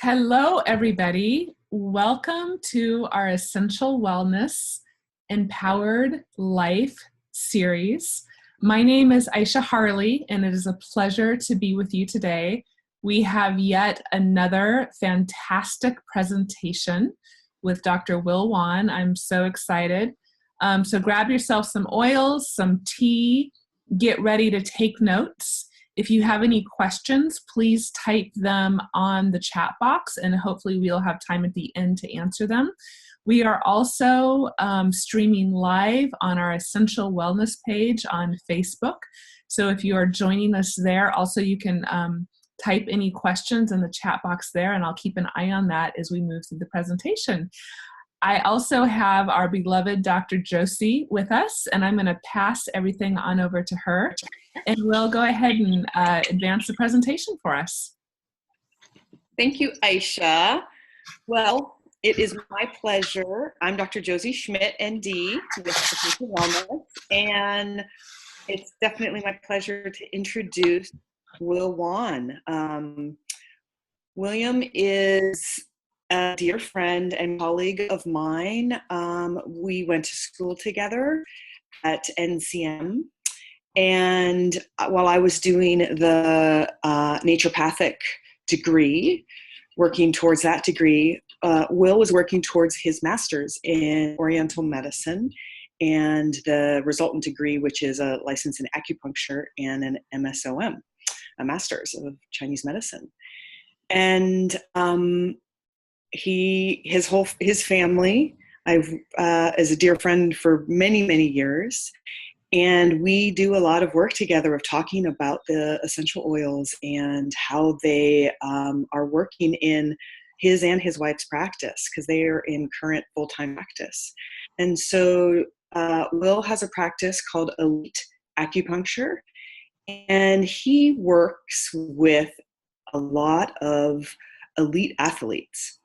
Hello, everybody. Welcome to our Essential Wellness Empowered Life series. My name is Aisha Harley, and it is a pleasure to be with you today. We have yet another fantastic presentation with Dr. Will Wan. I'm so excited. So grab yourself some oils, some tea, get ready to take notes. If you have any questions, please type them on the chat box, and hopefully we'll have time at the end to answer them. We are also streaming live on our Essential Wellness page on Facebook. So if you are joining us there, also you can type any questions in the chat box there, and I'll keep an eye on that as we move through the presentation. I also have our beloved Dr. Josie with us, and I'm going to pass everything on over to her, and we'll go ahead and advance the presentation for us. Thank you, Aisha. Well, it is my pleasure. I'm Dr. Josie Schmidt, ND, with Essential Wellness, and it's definitely my pleasure to introduce Will Wan. William is a dear friend and colleague of mine. We went to school together at NCM, and while I was doing the naturopathic degree, working towards that degree, Will was working towards his master's in Oriental medicine and the resultant degree, which is a license in acupuncture and an MSOM, a master's of Chinese medicine. And his family, is a dear friend for many, many years. And we do a lot of work together of talking about the essential oils and how they are working in his and his wife's practice, because they are in current full-time practice. And so Will has a practice called Elite Acupuncture, and he works with a lot of elite athletes.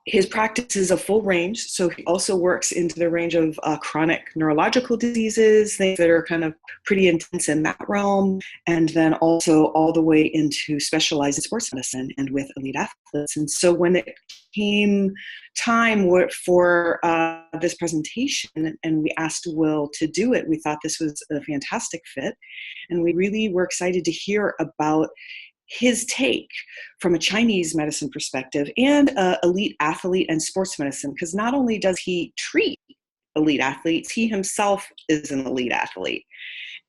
His practice is a full range, so he also works into the range of chronic neurological diseases, things that are kind of pretty intense in that realm, and then also all the way into specialized sports medicine and with elite athletes. And so when it came time for this presentation and we asked Will to do it, we thought this was a fantastic fit, and we really were excited to hear about his take from a Chinese medicine perspective and elite athlete and sports medicine, because not only does he treat elite athletes, he himself is an elite athlete.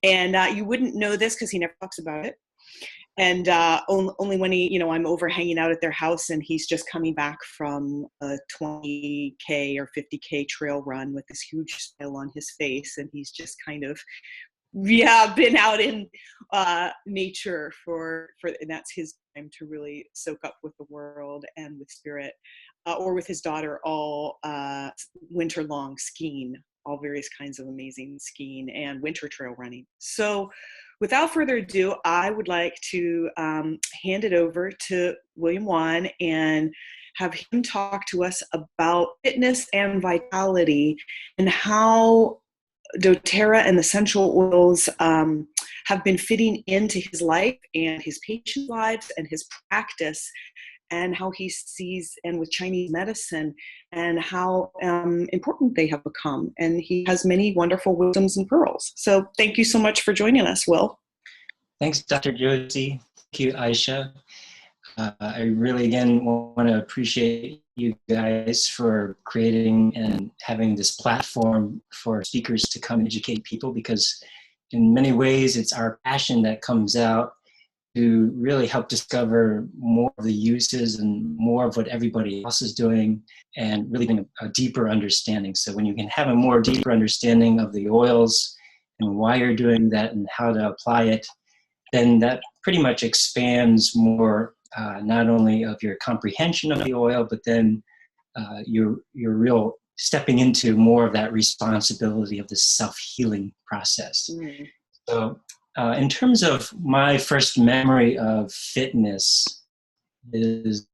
And you wouldn't know this because he never talks about it. And only when I'm over hanging out at their house and he's just coming back from a 20K or 50K trail run with this huge smile on his face, and he's just kind of been out in nature and that's his time to really soak up with the world and with spirit, or with his daughter all winter long skiing, all various kinds of amazing skiing and winter trail running. So without further ado, I would like to hand it over to William Wan and have him talk to us about fitness and vitality and how doTERRA and essential oils have been fitting into his life and his patients' lives and his practice, and how he sees, and with Chinese medicine, and how important they have become. And he has many wonderful wisdoms and pearls. So thank you so much for joining us, Will. Thanks, Dr. Josie. Thank you, Aisha. I really, again, want to appreciate you guys for creating and having this platform for speakers to come educate people, because in many ways it's our passion that comes out to really help discover more of the uses and more of what everybody else is doing, and really getting a deeper understanding. So when you can have a more deeper understanding of the oils and why you're doing that and how to apply it, then that pretty much expands more not only of your comprehension of the oil, but then you're real stepping into more of that responsibility of the self-healing process. Mm. So in terms of my first memory of fitness is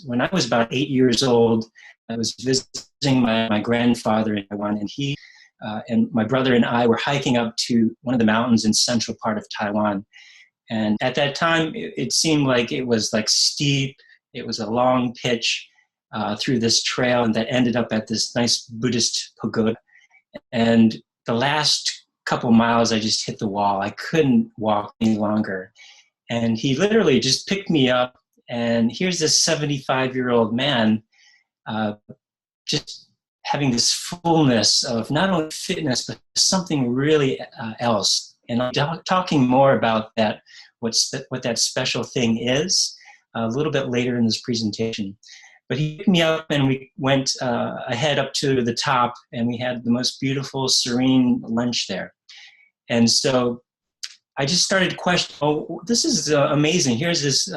when I was about 8 years old. I was visiting my grandfather in Taiwan, and he and my brother and I were hiking up to one of the mountains in central part of Taiwan. And at that time, it seemed like it was like steep. It was a long pitch through this trail, and that ended up at this nice Buddhist pagoda. And the last couple miles, I just hit the wall. I couldn't walk any longer. And he literally just picked me up, and here's this 75-year-old man just having this fullness of not only fitness, but something really else. And I'm talking more about that, what that special thing is, a little bit later in this presentation. But he picked me up, and we went ahead up to the top, and we had the most beautiful, serene lunch there. And so I just started questioning, oh, this is amazing. Here's this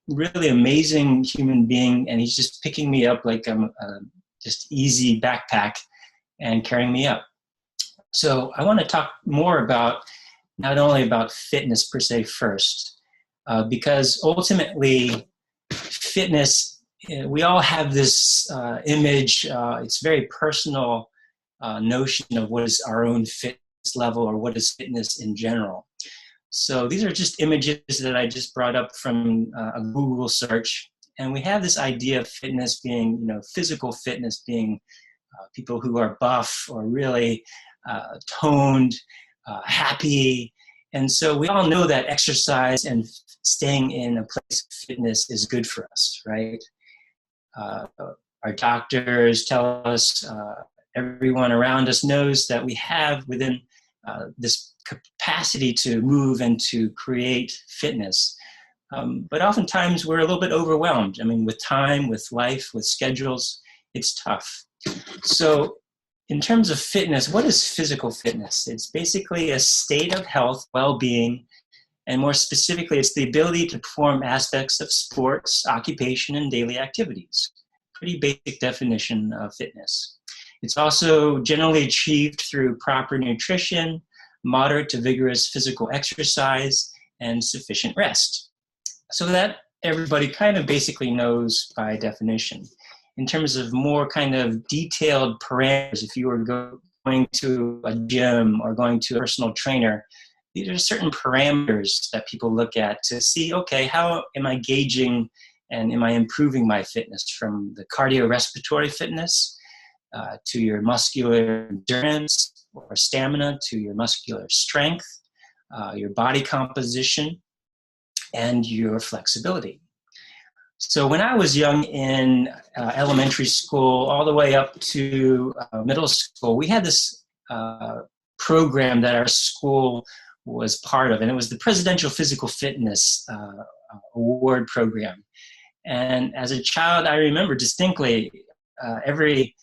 really amazing human being, and he's just picking me up like I'm just easy backpack and carrying me up. So I want to talk more about, not only about fitness per se first, because ultimately fitness, we all have this image, it's very personal notion of what is our own fitness level or what is fitness in general. So these are just images that I just brought up from a Google search. And we have this idea of fitness being, you know, physical fitness being people who are buff or really toned, happy. And so we all know that exercise and staying in a place of fitness is good for us, right? Our doctors tell us, everyone around us knows that we have within this capacity to move and to create fitness. But oftentimes we're a little bit overwhelmed. I mean, with time, with life, with schedules, it's tough. So in terms of fitness, what is physical fitness? It's basically a state of health, well-being, and more specifically, it's the ability to perform aspects of sports, occupation, and daily activities. Pretty basic definition of fitness. It's also generally achieved through proper nutrition, moderate to vigorous physical exercise, and sufficient rest. So that everybody kind of basically knows by definition. In terms of more kind of detailed parameters, if you were going to a gym or going to a personal trainer, these are certain parameters that people look at to see, okay, how am I gauging and am I improving my fitness, from the cardiorespiratory fitness to your muscular endurance or stamina, to your muscular strength, your body composition, and your flexibility. So when I was young in elementary school, all the way up to middle school, we had this program that our school was part of, and it was the Presidential Physical Fitness Award program. And as a child, I remember distinctly every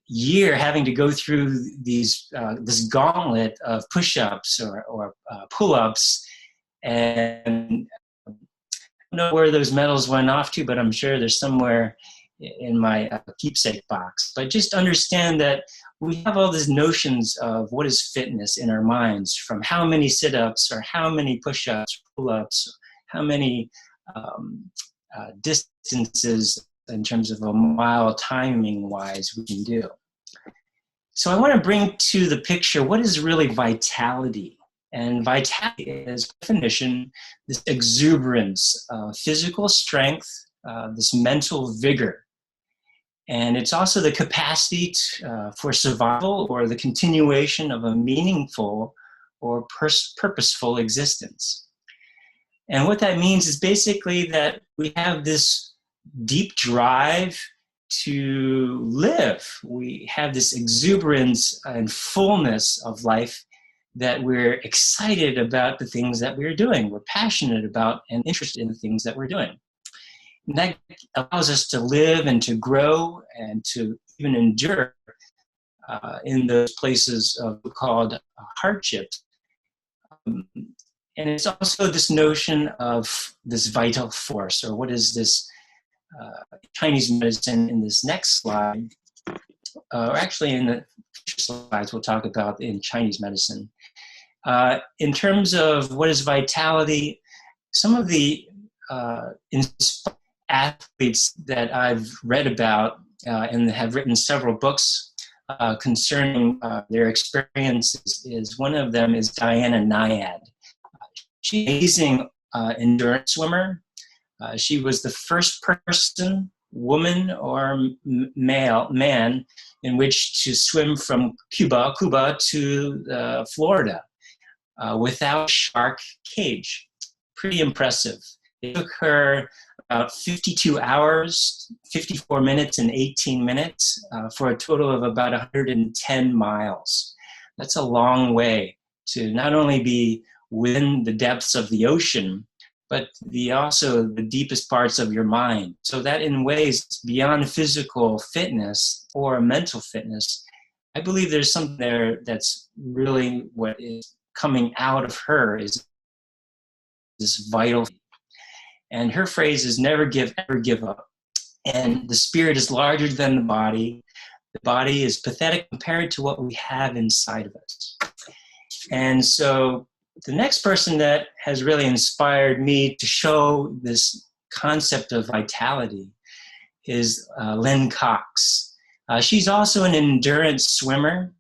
year having to go through these this gauntlet of push-ups or pull-ups, and I don't know where those medals went off to, but I'm sure they're somewhere in my keepsake box. But just understand that we have all these notions of what is fitness in our minds, from how many sit-ups or how many push-ups, pull-ups, how many distances in terms of a mile timing-wise we can do. So I want to bring to the picture what is really vitality. And vitality is, by definition, this exuberance, physical strength, this mental vigor. And it's also the capacity for survival or the continuation of a meaningful or purposeful existence. And what that means is basically that we have this deep drive to live. We have this exuberance and fullness of life, that we're excited about the things that we're doing. We're passionate about and interested in the things that we're doing. And that allows us to live and to grow and to even endure in those places called hardships. And it's also this notion of this vital force, or what is this Chinese medicine in this next slide, or actually in the future slides we'll talk about in Chinese medicine. In terms of what is vitality, some of the athletes that I've read about and have written several books concerning their experiences is, one of them is Diana Nyad. She's an amazing endurance swimmer. She was the first person, woman or man, in which to swim from Cuba to Florida without shark cage. Pretty impressive. It took her about 52 hours, 54 minutes, and 18 minutes for a total of about 110 miles. That's a long way to not only be within the depths of the ocean, but also the deepest parts of your mind. So that in ways beyond physical fitness or mental fitness, I believe there's something there that's really what is coming out of her is this vital. And her phrase is never ever give up. And the spirit is larger than the body. The body is pathetic compared to what we have inside of us. And so the next person that has really inspired me to show this concept of vitality is Lynn Cox. She's also an endurance swimmer.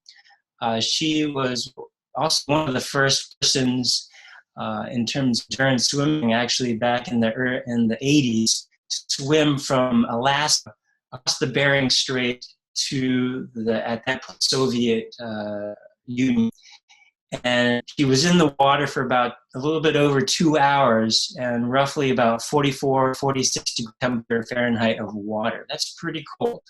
She was also one of the first persons in terms of endurance swimming, actually back in the 80s, to swim from Alaska across the Bering Strait to at that point, Soviet Union. And she was in the water for about a little bit over 2 hours and roughly about 44, 46 degree temperature Fahrenheit of water. That's pretty cold,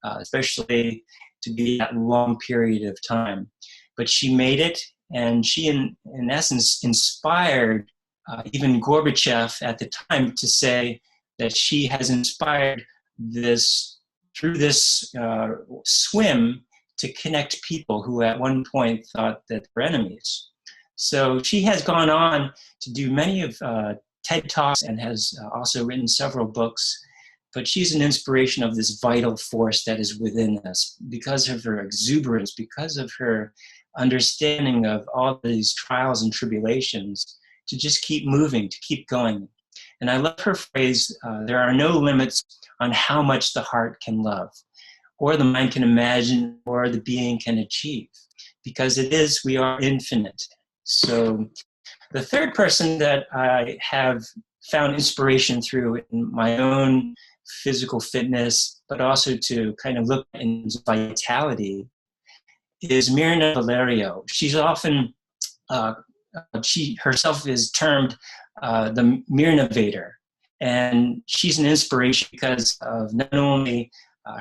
especially to be that long period of time. But she made it, and she, in essence, inspired even Gorbachev at the time to say that she has inspired this, through this swim, to connect people who at one point thought that they were enemies. So she has gone on to do many of TED Talks and has also written several books, but she's an inspiration of this vital force that is within us because of her exuberance, because of her understanding of all these trials and tribulations, to just keep moving, to keep going. And I love her phrase, there are no limits on how much the heart can love, or the mind can imagine, or the being can achieve, because we are infinite. So the third person that I have found inspiration through in my own physical fitness, but also to kind of look in vitality, is Mirna Valerio. She's often, she herself is termed the Mirnavator. And she's an inspiration because of not only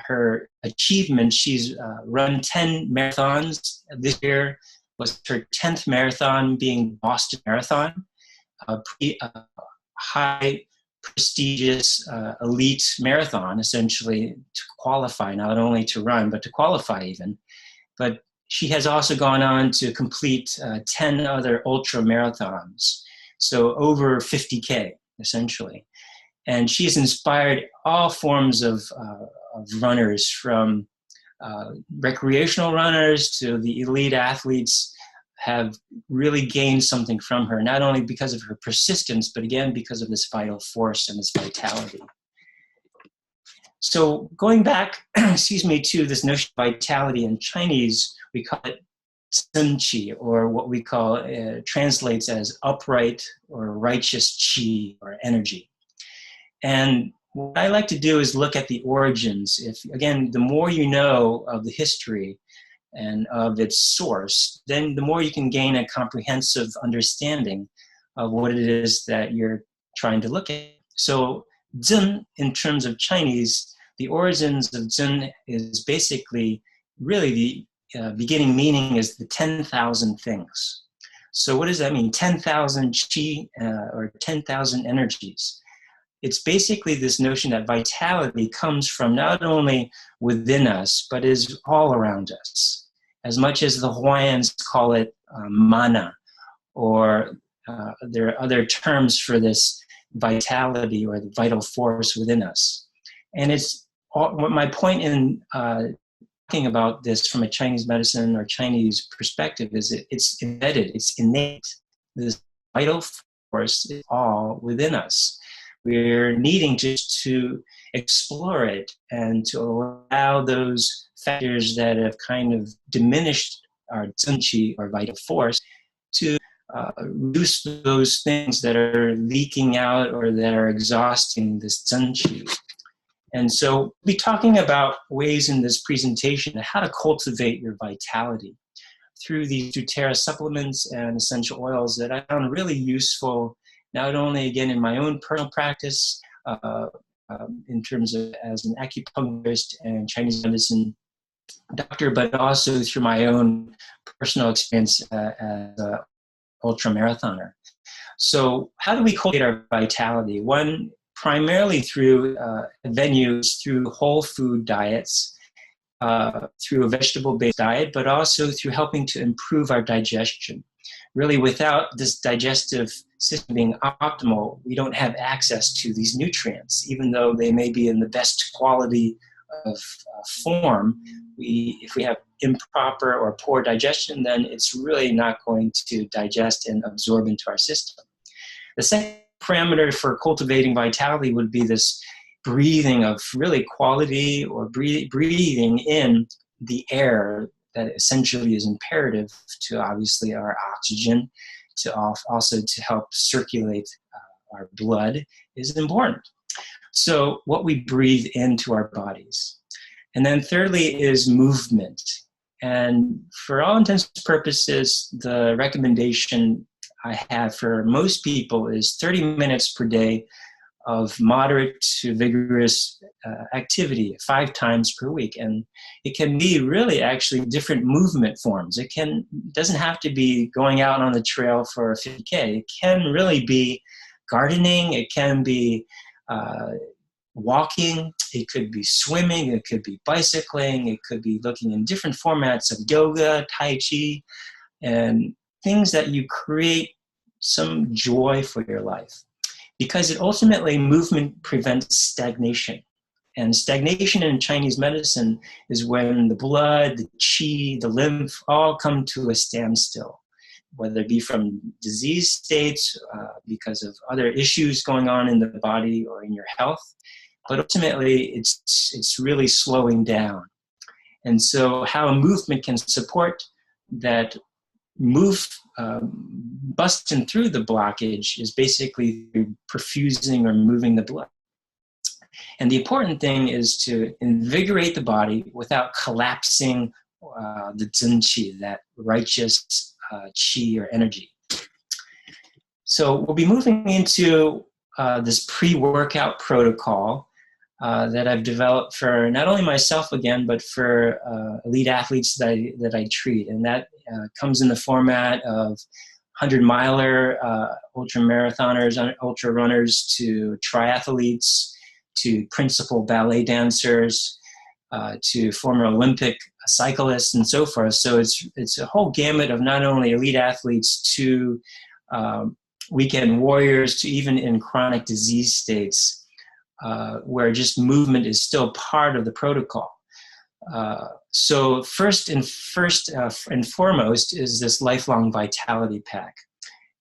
her achievement. She's run 10 marathons. This year was her 10th marathon, being Boston Marathon, a high prestigious elite marathon, essentially, to qualify, not only to run, but to qualify even. But she has also gone on to complete 10 other ultra marathons, so over 50K, essentially. And she has inspired all forms of runners, from recreational runners to the elite athletes, have really gained something from her, not only because of her persistence, but again, because of this vital force and this vitality. So going back, to this notion of vitality in Chinese, we call it Zhenqi, or what we call, translates as upright or righteous qi or energy. And what I like to do is look at the origins. Again, the more you know of the history and of its source, then the more you can gain a comprehensive understanding of what it is that you're trying to look at. So Zhen, in terms of Chinese, the origins of Zhen is basically really the beginning meaning is the 10,000 things. So what does that mean? 10,000 qi or 10,000 energies. It's basically this notion that vitality comes from not only within us, but is all around us. As much as the Hawaiians call it mana, or there are other terms for this vitality or the vital force within us. And my point in talking about this from a Chinese medicine or Chinese perspective is it's embedded, it's innate. This vital force is all within us. We're needing just to explore it and to allow those factors that have kind of diminished our zhenqi or vital force to reduce those things that are leaking out or that are exhausting this Zhenqi. And so we'll be talking about ways in this presentation how to cultivate your vitality through these doTERRA supplements and essential oils that I found really useful, not only, again, in my own personal practice, in terms of as an acupuncturist and Chinese medicine doctor, but also through my own personal experience as an ultra-marathoner. So how do we cultivate our vitality? One, primarily through venues, through whole food diets, through a vegetable-based diet, but also through helping to improve our digestion. Really, without this digestive system being optimal, we don't have access to these nutrients, even though they may be in the best quality of form. If we have improper or poor digestion, then it's really not going to digest and absorb into our system. The second parameter for cultivating vitality would be this breathing of really quality, or breathing in the air that essentially is imperative to obviously our oxygen, to also to help circulate our blood is important. So what we breathe into our bodies. And then thirdly is movement. And for all intents and purposes, the recommendation I have for most people is 30 minutes per day of moderate to vigorous activity 5 times per week. And it can be really actually different movement forms. It doesn't have to be going out on the trail for a 50K. It can really be gardening. It can be walking. It could be swimming. It could be bicycling. It could be looking in different formats of yoga, Tai Chi, and things that you create some joy for your life. Because it ultimately, movement prevents stagnation. And stagnation in Chinese medicine is when the blood, the qi, the lymph all come to a standstill, whether it be from disease states, because of other issues going on in the body or in your health. But ultimately, it's really slowing down. And so how a movement can support that busting through the blockage is basically perfusing or moving the blood. And the important thing is to invigorate the body without collapsing the Zhenqi, that righteous qi or energy. So we'll be moving into this pre-workout protocol that I've developed for not only myself again, but for elite athletes that I treat. And that comes in the format of 100-miler ultra marathoners, ultra runners, to triathletes, to principal ballet dancers, to former Olympic cyclists, and so forth. So it's a whole gamut of not only elite athletes to weekend warriors, to even in chronic disease states, where just movement is still part of the protocol. So first and foremost is this lifelong vitality pack.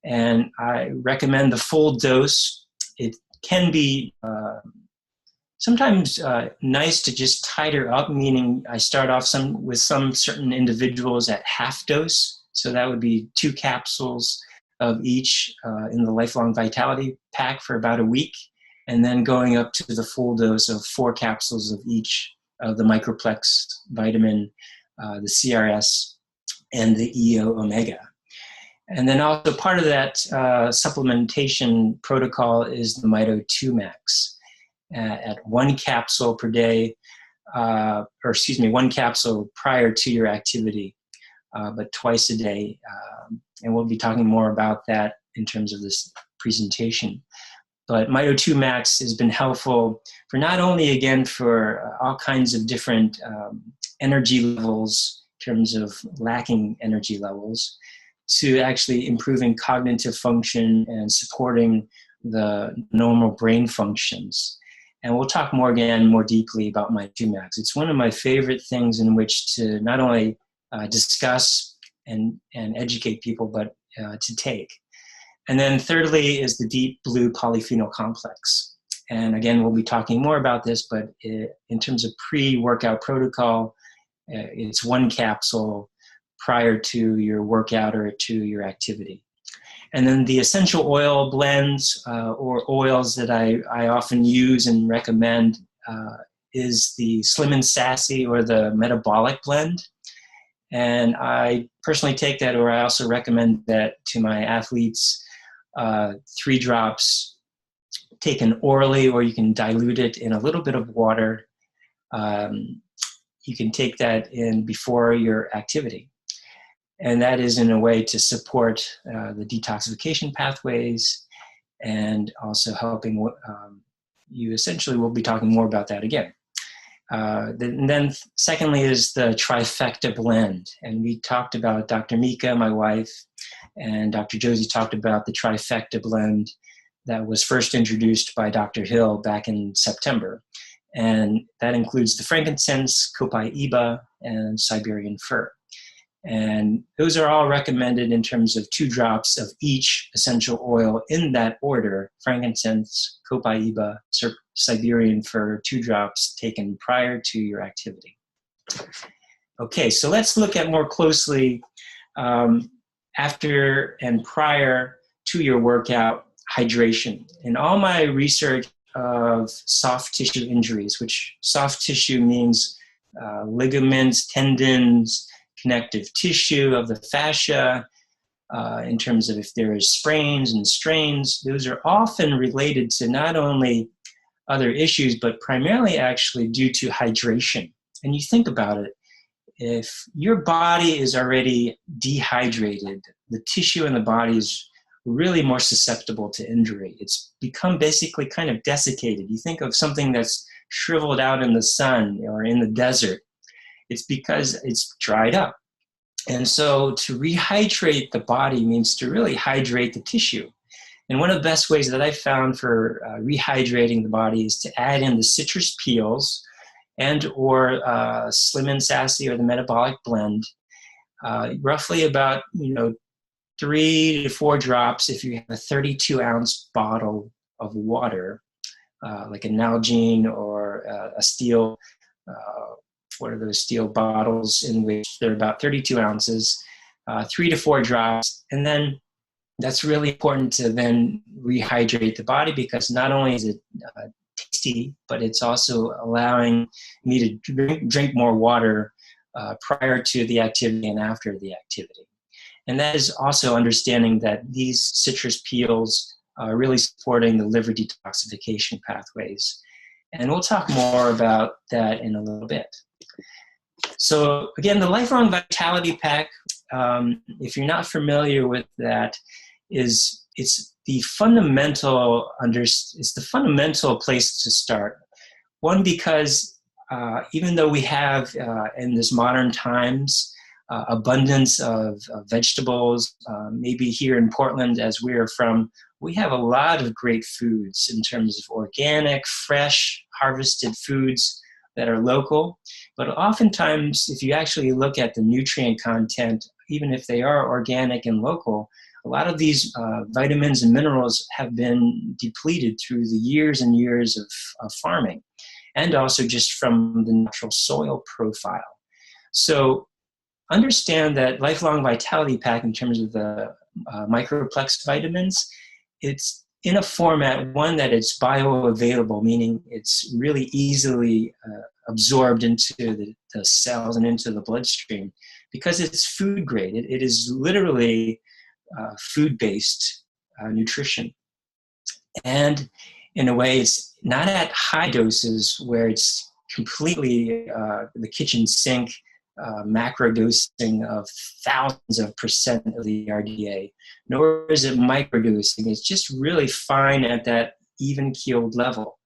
And I recommend the full dose. It can be sometimes nice to just tighter up, meaning I start off with some certain individuals at half dose. So that would be 2 capsules of each in the lifelong vitality pack for about a week, and then going up to the full dose of 4 capsules of each of the microplex vitamin, the CRS, and the EO omega. And then also part of that supplementation protocol is the Mito 2 Max at 1 capsule per day, 1 capsule prior to your activity, but twice a day. And we'll be talking more about that in terms of this presentation. But Mito 2 Max has been helpful for not only, again, for all kinds of different energy levels, in terms of lacking energy levels, to actually improving cognitive function and supporting the normal brain functions. And we'll talk more deeply about Mito 2 Max. It's one of my favorite things in which to not only discuss and educate people, but to take. And then thirdly is the Deep Blue Polyphenol Complex. And again, we'll be talking more about this, but in terms of pre-workout protocol, it's 1 capsule prior to your workout or to your activity. And then the essential oil blends or oils that I often use and recommend is the Slim and Sassy or the metabolic blend. And I personally take that, or I also recommend that to my athletes, 3 drops taken orally, or you can dilute it in a little bit of water. You can take that in before your activity. And that is in a way to support the detoxification pathways and also helping you. Essentially, we'll be talking more about that again. And then secondly is the trifecta blend. And we talked about Dr. Mika, my wife, and Dr. Josie talked about the trifecta blend that was first introduced by Dr. Hill back in September. And that includes the frankincense, copaiba, and Siberian fir. And those are all recommended in terms of 2 drops of each essential oil in that order: frankincense, copaiba, Siberian fir, 2 drops taken prior to your activity. Okay, so let's look at more closely after and prior to your workout hydration. In all my research of soft tissue injuries, which soft tissue means ligaments, tendons, connective tissue of the fascia, in terms of if there is sprains and strains, those are often related to not only other issues, but primarily actually due to hydration. And you think about it, if your body is already dehydrated, the tissue in the body is really more susceptible to injury. It's become basically kind of desiccated. You think of something that's shriveled out in the sun or in the desert. It's because it's dried up. And so to rehydrate the body means to really hydrate the tissue. And one of the best ways that I've found for rehydrating the body is to add in the citrus peels and or Slim and Sassy or the metabolic blend, roughly about 3 to 4 drops if you have a 32-ounce bottle of water, like a Nalgene or a steel, what are those steel bottles in which they're about 32 ounces, 3 to 4 drops. And then that's really important to then rehydrate the body, because not only is it tasty, but it's also allowing me to drink more water prior to the activity and after the activity. And that is also understanding that these citrus peels are really supporting the liver detoxification pathways. And we'll talk more about that in a little bit. So again, the Lifelong Vitality Pack, if you're not familiar with that, it's the fundamental place to start. One, because even though we have in this modern times abundance of vegetables, maybe here in Portland, as we are from, we have a lot of great foods in terms of organic, fresh, harvested foods that are local. But oftentimes, if you actually look at the nutrient content, even if they are organic and local, a lot of these vitamins and minerals have been depleted through the years and years of farming, and also just from the natural soil profile. So understand that Lifelong Vitality Pack, in terms of the microplex vitamins, it's in a format, one, that it's bioavailable, meaning it's really easily absorbed into the cells and into the bloodstream, because it's food grade. It is literally food-based nutrition. And in a way, it's not at high doses where it's completely the kitchen sink macro dosing of thousands of % of the RDA, nor is it microdosing. It's just really fine at that even-keeled level.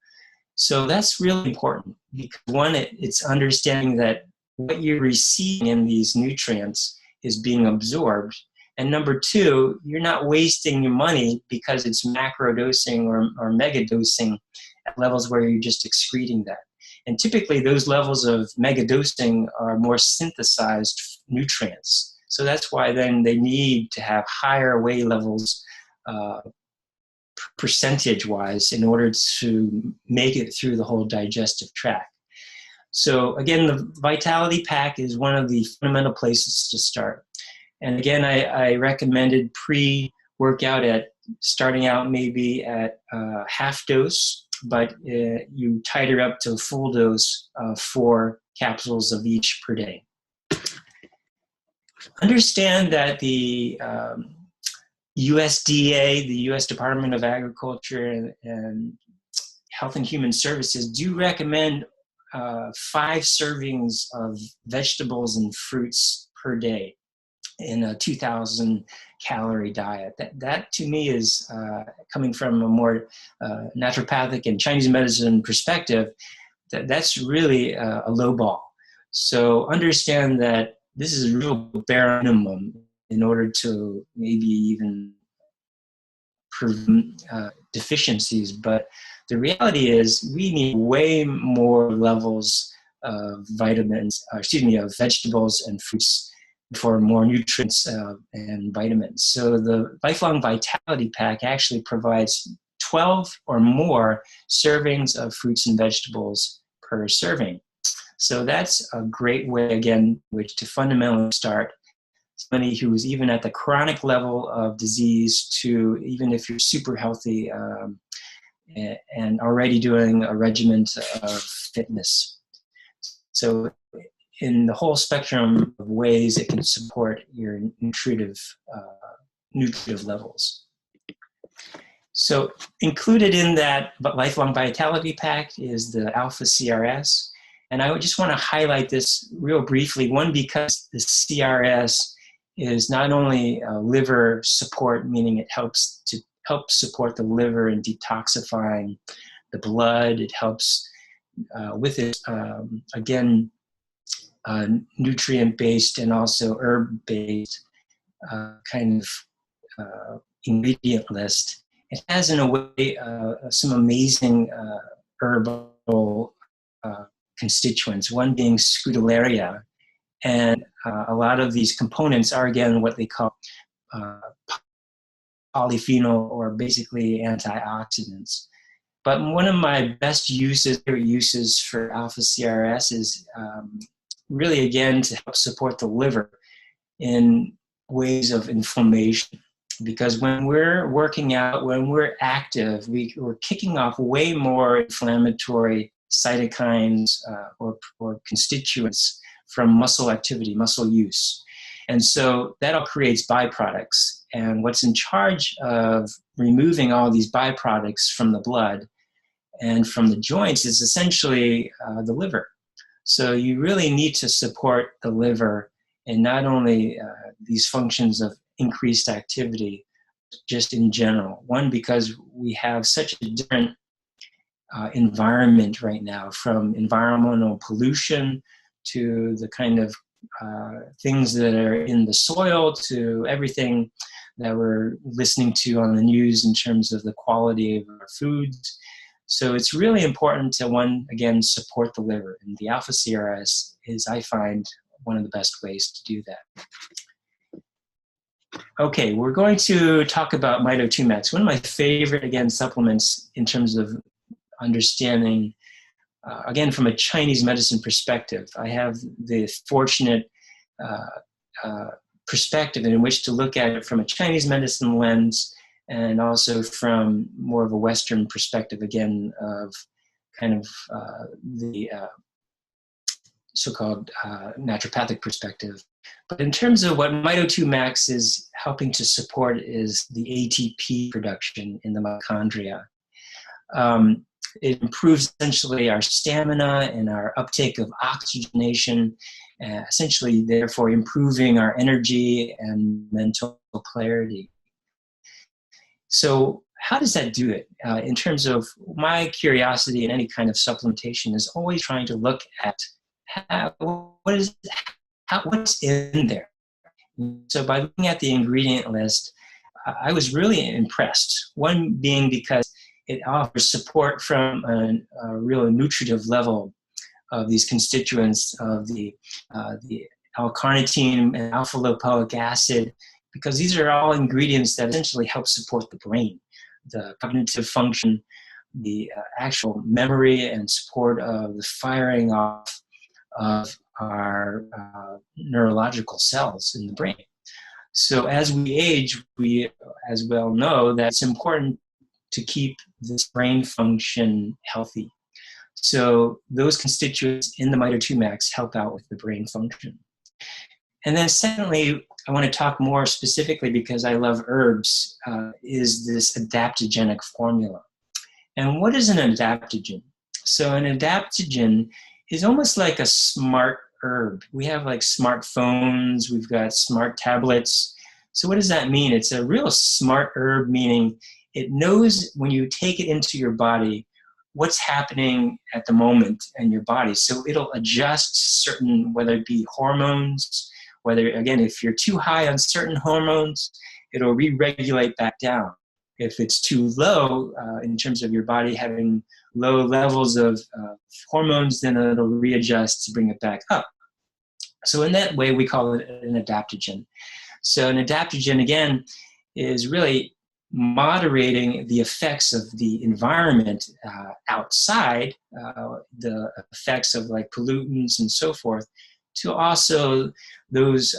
So that's really important, because one, it's understanding that what you're receiving in these nutrients is being absorbed. And number two, you're not wasting your money because it's macro dosing or mega dosing at levels where you're just excreting that. And typically those levels of mega dosing are more synthesized nutrients. So that's why then they need to have higher whey levels percentage-wise in order to make it through the whole digestive tract. So again, the Vitality Pack is one of the fundamental places to start. And again, I recommended work out at starting out maybe at half dose, but you titer up to full dose of 4 capsules of each per day. Understand that the USDA, the U.S. Department of Agriculture and Health and Human Services do recommend 5 servings of vegetables and fruits per day in a 2,000 calorie diet. That to me is coming from a more naturopathic and Chinese medicine perspective, that's really a low ball. So understand that this is a real bare minimum in order to maybe even prevent deficiencies. But the reality is we need way more levels of vitamins, of vegetables and fruits for more nutrients and vitamins. So the Lifelong Vitality Pack actually provides 12 or more servings of fruits and vegetables per serving. So that's a great way, again, which to fundamentally start somebody who's even at the chronic level of disease to even if you're super healthy and already doing a regimen of fitness. So in the whole spectrum of ways it can support your nutritive levels. So included in that Lifelong Vitality Pack is the Alpha CRS. And I would just want to highlight this real briefly. One, because the CRS is not only liver support, meaning it helps to support the liver in detoxifying the blood. It helps with it, again, nutrient-based and also herb-based kind of ingredient list. It has, in a way, some amazing herbal constituents, one being Scutellaria. And a lot of these components are, again, what they call polyphenol or basically antioxidants. But one of my best uses for alpha CRS is really, again, to help support the liver in ways of inflammation. Because when we're working out, when we're active, we're kicking off way more inflammatory cytokines or constituents from muscle activity, muscle use. And so that all creates byproducts. And what's in charge of removing all these byproducts from the blood and from the joints is essentially the liver. So you really need to support the liver in not only these functions of increased activity, just in general. One, because we have such a different environment right now, from environmental pollution to the kind of things that are in the soil to everything that we're listening to on the news in terms of the quality of our foods. So it's really important to, one, again, support the liver. And the alpha CRS is, I find, one of the best ways to do that. Okay, we're going to talk about Mito2 Max, one of my favorite, again, supplements in terms of understanding, again, from a Chinese medicine perspective. I have the fortunate perspective in which to look at it from a Chinese medicine lens and also from more of a Western perspective, again, of kind of the so-called naturopathic perspective. But in terms of what Mito2 Max is helping to support is the ATP production in the mitochondria. It improves essentially our stamina and our uptake of oxygenation, essentially therefore improving our energy and mental clarity. So how does that do it? In terms of my curiosity in any kind of supplementation is always trying to look at what's in there. So by looking at the ingredient list, I was really impressed. One being because it offers support from a real nutritive level of these constituents of the L-carnitine and alpha-lipoic acid, because these are all ingredients that essentially help support the brain, the cognitive function, the actual memory and support of the firing off of our neurological cells in the brain. So as we age, we as well know that it's important to keep this brain function healthy. So those constituents in the Mito2 max help out with the brain function. And then secondly, I want to talk more specifically, because I love herbs, is this adaptogenic formula. And what is an adaptogen? So an adaptogen is almost like a smart herb. We have like smartphones, we've got smart tablets. So what does that mean? It's a real smart herb, meaning it knows when you take it into your body what's happening at the moment in your body. So it'll adjust certain, whether it be hormones, whether, again, if you're too high on certain hormones, it'll re-regulate back down. If it's too low in terms of your body having low levels of hormones, then it'll readjust to bring it back up. So in that way, we call it an adaptogen. So an adaptogen, again, is really moderating the effects of the environment outside, the effects of like pollutants and so forth, to also those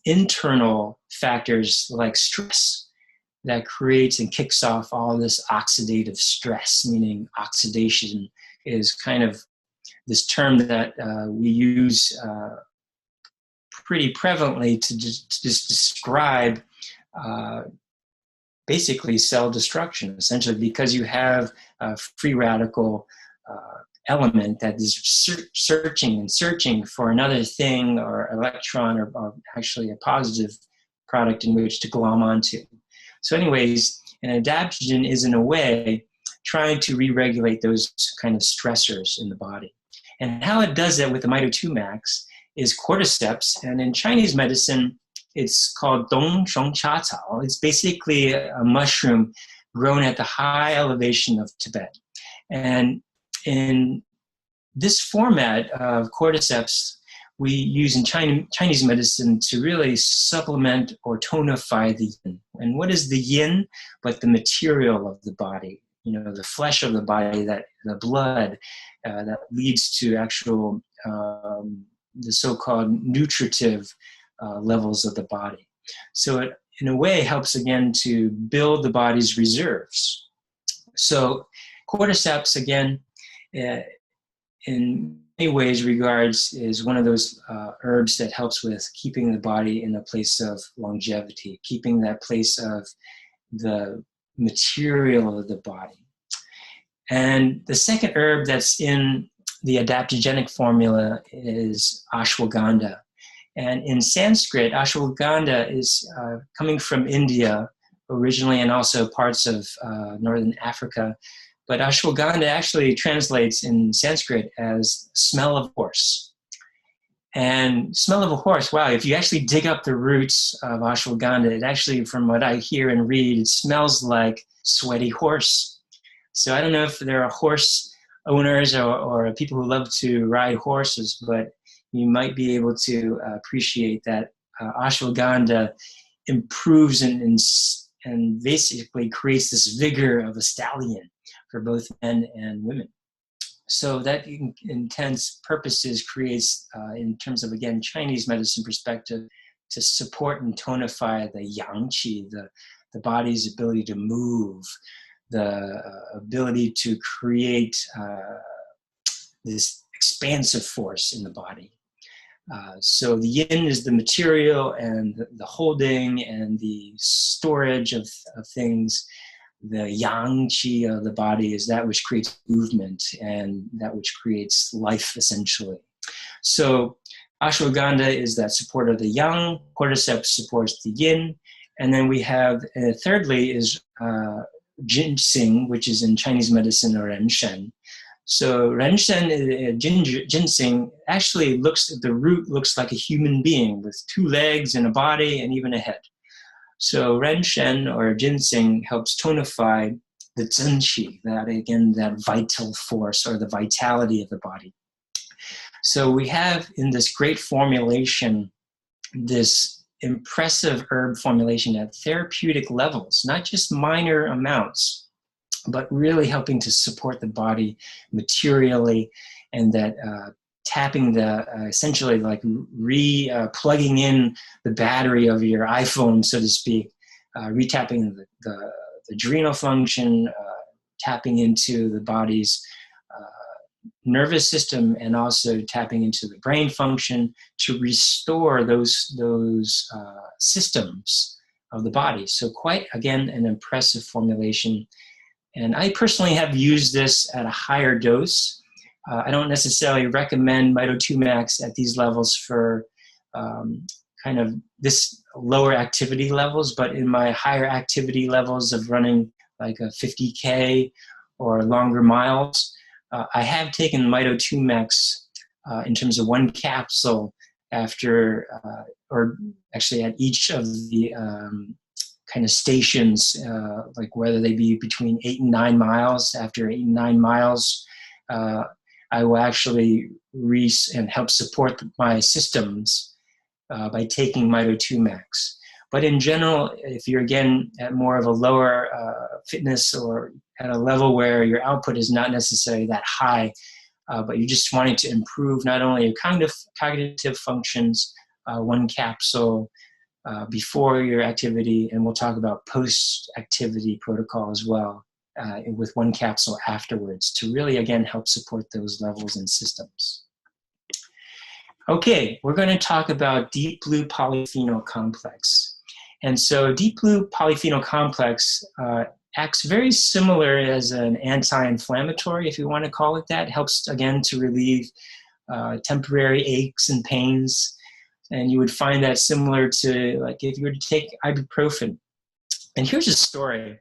internal factors like stress that creates and kicks off all this oxidative stress, meaning oxidation is kind of this term that we use pretty prevalently to just describe basically cell destruction, essentially, because you have a free radical element that is searching for another thing or electron or actually a positive product in which to glom onto. So anyways, an adaptogen is in a way trying to re-regulate those kind of stressors in the body. And how it does that with the Mito2 max is cordyceps, and in Chinese medicine, it's called Dong Shong Cha Cao. It's basically a mushroom grown at the high elevation of Tibet. And in this format of cordyceps, we use in Chinese medicine to really supplement or tonify the yin. And what is the yin but the material of the body? You know, the flesh of the body, that the blood that leads to actual the so-called nutritive levels of the body. So it, in a way, helps again to build the body's reserves. So cordyceps, again, in many ways regards is one of those herbs that helps with keeping the body in a place of longevity, keeping that place of the material of the body. And the second herb that's in the adaptogenic formula is ashwagandha. And in Sanskrit, ashwagandha is coming from India originally, and also parts of northern Africa. But ashwagandha actually translates in Sanskrit as smell of horse. And smell of a horse, wow, if you actually dig up the roots of ashwagandha, it actually, from what I hear and read, it smells like sweaty horse. So I don't know if there are horse owners or people who love to ride horses, but you might be able to appreciate that ashwagandha improves and basically creates this vigor of a stallion for both men and women. So that intense purposes creates, in terms of, again, Chinese medicine perspective, to support and tonify the yang qi, the body's ability to move, the ability to create this expansive force in the body. So the yin is the material and the holding and the storage of things. The yang qi of the body is that which creates movement and that which creates life, essentially. So ashwagandha is that support of the yang, cordyceps supports the yin, and then we have, thirdly, is ginseng, which is in Chinese medicine, or renshen. So renshen, ginseng, actually the root looks like a human being with 2 legs and a body and even a head. So renshen or ginseng helps tonify the zhen qi, that again, that vital force or the vitality of the body. So we have in this great formulation, this impressive herb formulation at therapeutic levels, not just minor amounts, but really helping to support the body materially, and that tapping the essentially like plugging in the battery of your iPhone, so to speak, retapping the adrenal function, tapping into the body's nervous system, and also tapping into the brain function to restore those systems of the body. So quite, again, an impressive formulation. And I personally have used this at a higher dose. I don't necessarily recommend Mito2 Max at these levels for kind of this lower activity levels, but in my higher activity levels of running like a 50K or longer miles, I have taken Mito2 Max in terms of one capsule after, or actually at each of the kind of stations, like whether they be between 8 and 9 miles. After 8 and 9 miles, I will actually and help support my systems by taking Mito2 Max. But in general, if you're again at more of a lower fitness or at a level where your output is not necessarily that high, but you're just wanting to improve not only your cognitive functions, one capsule before your activity, and we'll talk about post-activity protocol as well, with one capsule afterwards to really, again, help support those levels and systems. Okay, we're going to talk about deep blue polyphenol complex. And so deep blue polyphenol complex acts very similar as an anti-inflammatory, if you want to call it that. It helps, again, to relieve temporary aches and pains. And you would find that similar to like if you were to take ibuprofen. And here's a story.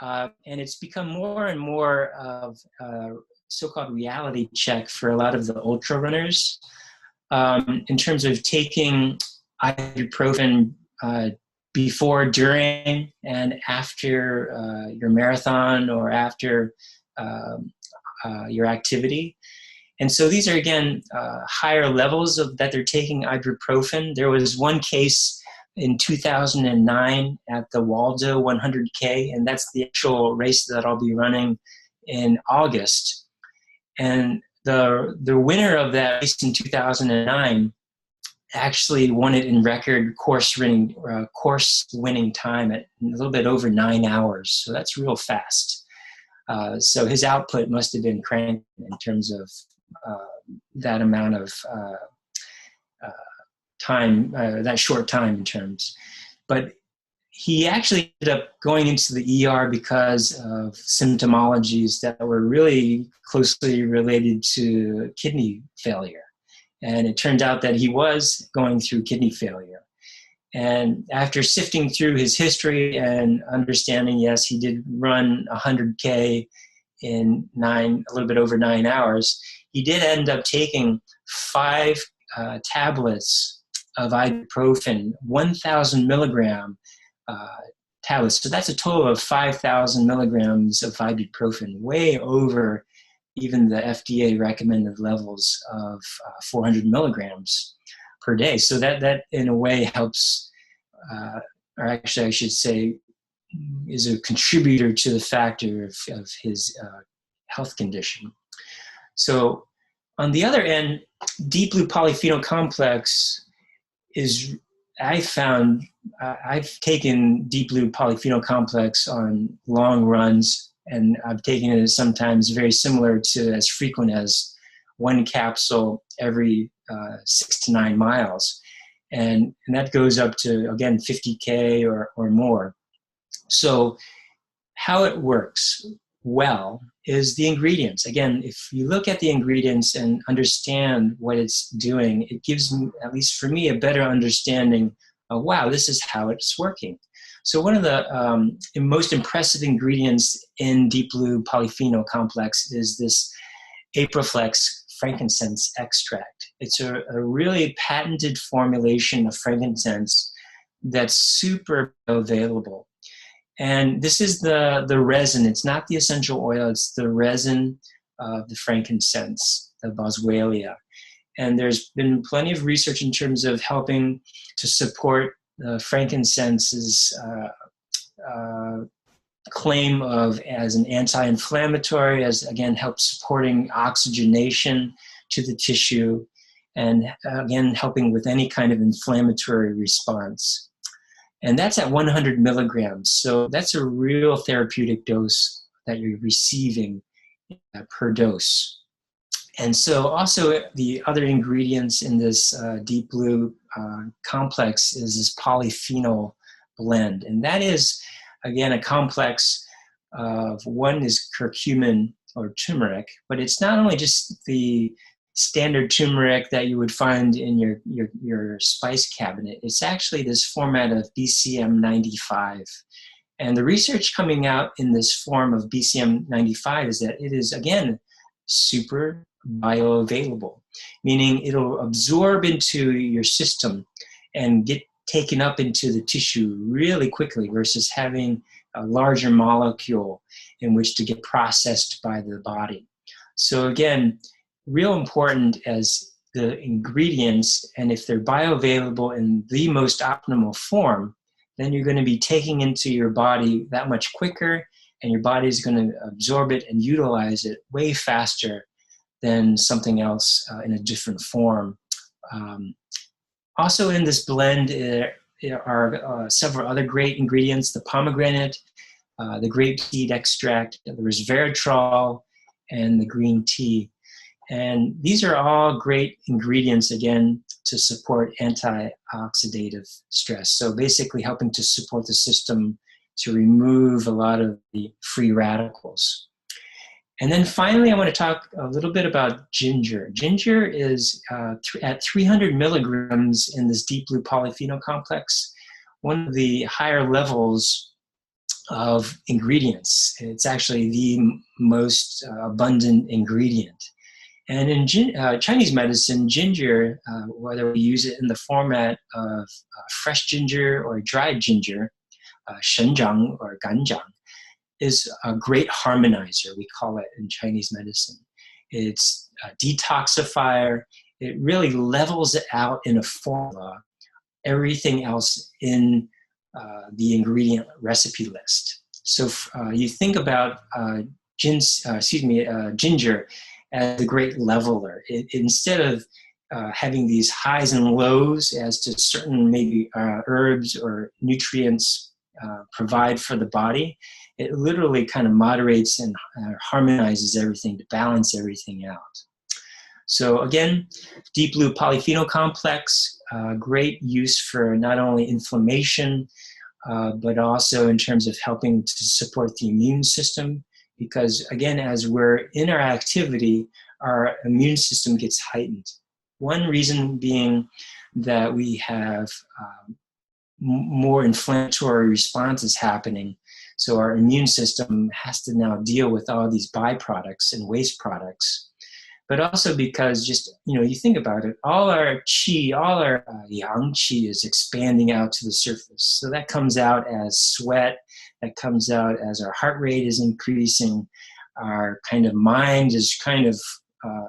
And it's become more and more of a so-called reality check for a lot of the ultra runners in terms of taking ibuprofen before, during, and after your marathon or after your activity. And so these are, again, higher levels of that they're taking ibuprofen. There was one case in 2009 at the Waldo 100K, and that's the actual race that I'll be running in August. And the winner of that race in 2009 actually won it in record course winning time at a little bit over 9 hours. So that's real fast. So his output must have been cranked in terms of that amount of time, that short time in terms. But he actually ended up going into the ER because of symptomologies that were really closely related to kidney failure. And it turned out that he was going through kidney failure. And after sifting through his history and understanding, yes, he did run 100K in a little bit over 9 hours, he did end up taking 5 tablets of ibuprofen, 1,000 milligram tablets. So that's a total of 5,000 milligrams of ibuprofen, way over even the FDA recommended levels of 400 milligrams per day. So that in a way helps, or actually I should say, is a contributor to the factor of his health condition. So on the other end, deep blue polyphenol complex is, I found, I've taken deep blue polyphenol complex on long runs, and I've taken it sometimes very similar to as frequent as one capsule every 6 to 9 miles. And that goes up to, again, 50K or more. So how it works well is the ingredients. Again, if you look at the ingredients and understand what it's doing, it gives me, at least for me, a better understanding of, wow, this is how it's working. So one of the most impressive ingredients in deep blue polyphenol complex is this Aproflex frankincense extract. It's a really patented formulation of frankincense that's super available. And this is the resin. It's not the essential oil. It's the resin of the frankincense, the boswellia. And there's been plenty of research in terms of helping to support frankincense's claim of as an anti-inflammatory, as again helps supporting oxygenation to the tissue, and again, helping with any kind of inflammatory response. And that's at 100 milligrams. So that's a real therapeutic dose that you're receiving per dose. And so also the other ingredients in this deep blue complex is this polyphenol blend. And that is, again, a complex of, one is curcumin or turmeric, but it's not only just the standard turmeric that you would find in your spice cabinet. It's actually this format of BCM 95. And the research coming out in this form of BCM 95 is that it is, again, super bioavailable, meaning it'll absorb into your system and get taken up into the tissue really quickly versus having a larger molecule in which to get processed by the body. So again, real important as the ingredients, and if they're bioavailable in the most optimal form, then you're going to be taking into your body that much quicker, and your body is going to absorb it and utilize it way faster than something else in a different form. Also in this blend are several other great ingredients: the pomegranate, the grape seed extract, the resveratrol, and the green tea. And these are all great ingredients, again, to support antioxidative stress. So basically helping to support the system to remove a lot of the free radicals. And then finally, I want to talk a little bit about ginger. Ginger is at 300 milligrams in this deep blue polyphenol complex, one of the higher levels of ingredients. It's actually the most abundant ingredient. And in Chinese medicine, ginger, whether we use it in the format of fresh ginger or dried ginger, shenjiang or ganjiang, is a great harmonizer, we call it in Chinese medicine. It's a detoxifier. It really levels it out in a formula, everything else in the ingredient recipe list. So you think about ginger as a great leveler. Instead of having these highs and lows as to certain maybe herbs or nutrients provide for the body, it literally kind of moderates and harmonizes everything to balance everything out. So again, deep blue polyphenol complex, great use for not only inflammation, but also in terms of helping to support the immune system. Because again, as we're in our activity, our immune system gets heightened. One reason being that we have more inflammatory responses happening. So our immune system has to now deal with all these byproducts and waste products. But also because just, you think about it, all our qi, all our yang qi is expanding out to the surface. So that comes out as sweat, that comes out as our heart rate is increasing, our kind of mind is kind of,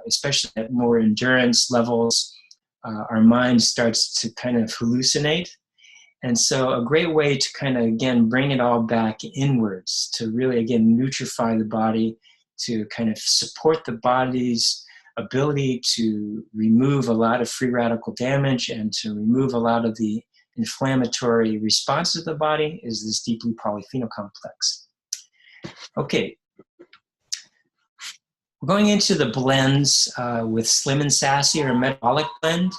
especially at more endurance levels, our mind starts to kind of hallucinate. And so a great way to kind of, again, bring it all back inwards, to really, again, nutrify the body, to kind of support the body's ability to remove a lot of free radical damage and to remove a lot of the inflammatory responses of the body, is this deep blue polyphenol complex. Okay. We're going into the blends with Slim and Sassy, or metabolic blend.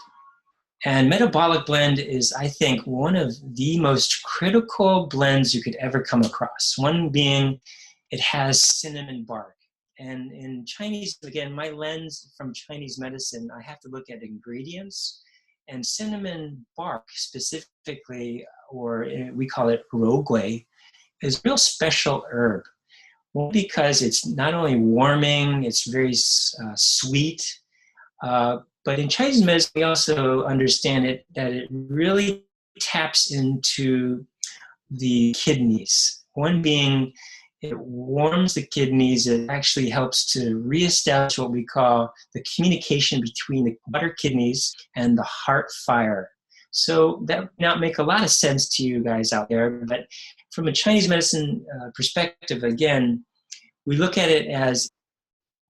And metabolic blend is, I think, one of the most critical blends you could ever come across. One being it has cinnamon bark. And in Chinese, again, my lens from Chinese medicine, I have to look at ingredients. And cinnamon bark specifically, or we call it rougui, is a real special herb. Well, because it's not only warming, it's very sweet, but in Chinese medicine, we also understand that it really taps into the kidneys. One being, it warms the kidneys. It actually helps to reestablish what we call the communication between the water kidneys and the heart fire. So that may not make a lot of sense to you guys out there, but from a Chinese medicine perspective, again, we look at it as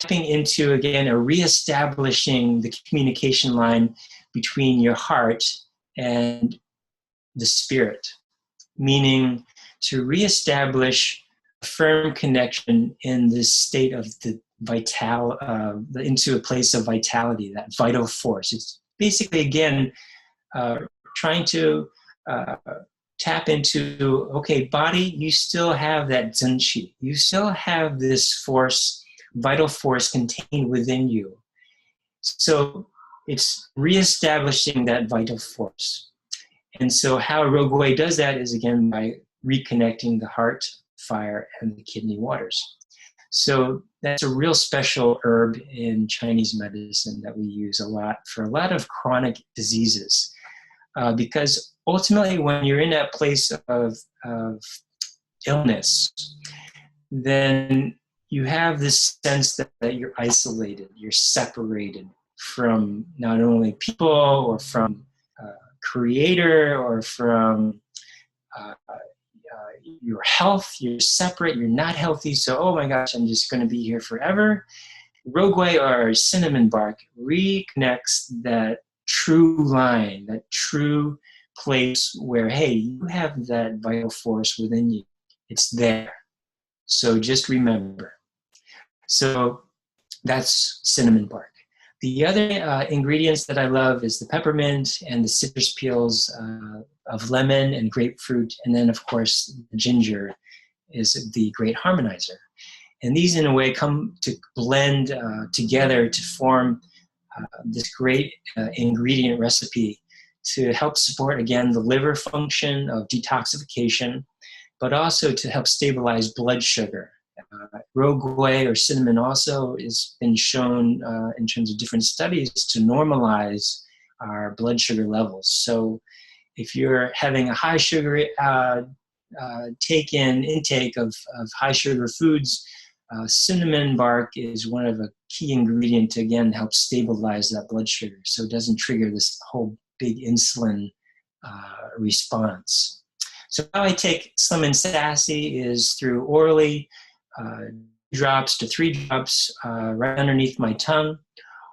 tapping into, again, a reestablishing the communication line between your heart and the spirit, meaning to reestablish a firm connection in this state of the into a place of vitality, that vital force. It's basically, again, trying to tap into, okay, body, you still have that zenchi. You still have this force, vital force contained within you. So it's reestablishing that vital force. And so how Rogui does that is, again, by reconnecting the heart, fire, and the kidney waters. So that's a real special herb in Chinese medicine that we use a lot for a lot of chronic diseases. Because ultimately, when you're in that place of illness, then you have this sense that you're isolated, you're separated from not only people or from creator or from your health. You're separate, you're not healthy, so oh my gosh, I'm just going to be here forever. Rogui, or cinnamon bark, reconnects that true line, that true place where, hey, you have that vital force within you. It's there. So just remember. So that's cinnamon bark. The other ingredients that I love is the peppermint and the citrus peels of lemon and grapefruit. And then, of course, the ginger is the great harmonizer. And these, in a way, come to blend together to form this great ingredient recipe to help support, again, the liver function of detoxification, but also to help stabilize blood sugar. Rogui, or cinnamon, also has been shown in terms of different studies to normalize our blood sugar levels. So if you're having a high sugar intake of high sugar foods, cinnamon bark is one of a key ingredient to, again, help stabilize that blood sugar so it doesn't trigger this whole big insulin response. So how I take Slim and Sassy is through orally, drops to 3 drops right underneath my tongue,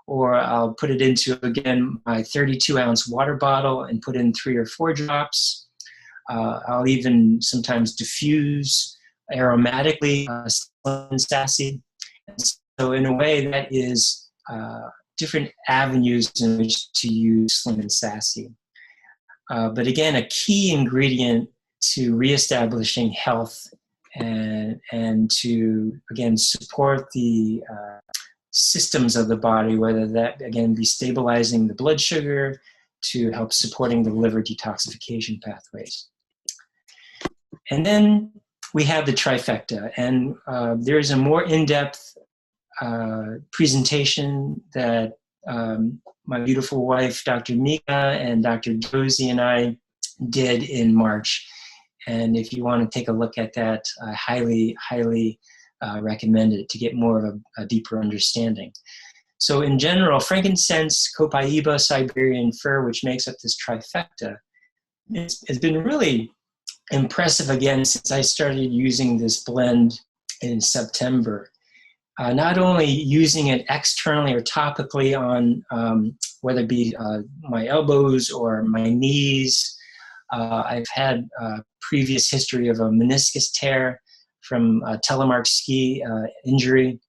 or I'll put it into, again, my 32-ounce water bottle and put in 3 or 4 drops. I'll even sometimes diffuse aromatically Slim and Sassy. And so in a way, that is different avenues in which to use Slim and Sassy. But again, a key ingredient to reestablishing health and to, again, support the systems of the body, whether that, again, be stabilizing the blood sugar to help supporting the liver detoxification pathways. And then we have the trifecta, and there's a more in-depth presentation that my beautiful wife, Dr. Mika, and Dr. Josie and I did in March. And if you want to take a look at that, I highly, highly recommend it to get more of a deeper understanding. So in general, frankincense, copaiba, Siberian fir, which makes up this trifecta, it's been really impressive, again, since I started using this blend in September. Not only using it externally or topically on whether it be my elbows or my knees. I've had previous history of a meniscus tear from a telemark ski injury.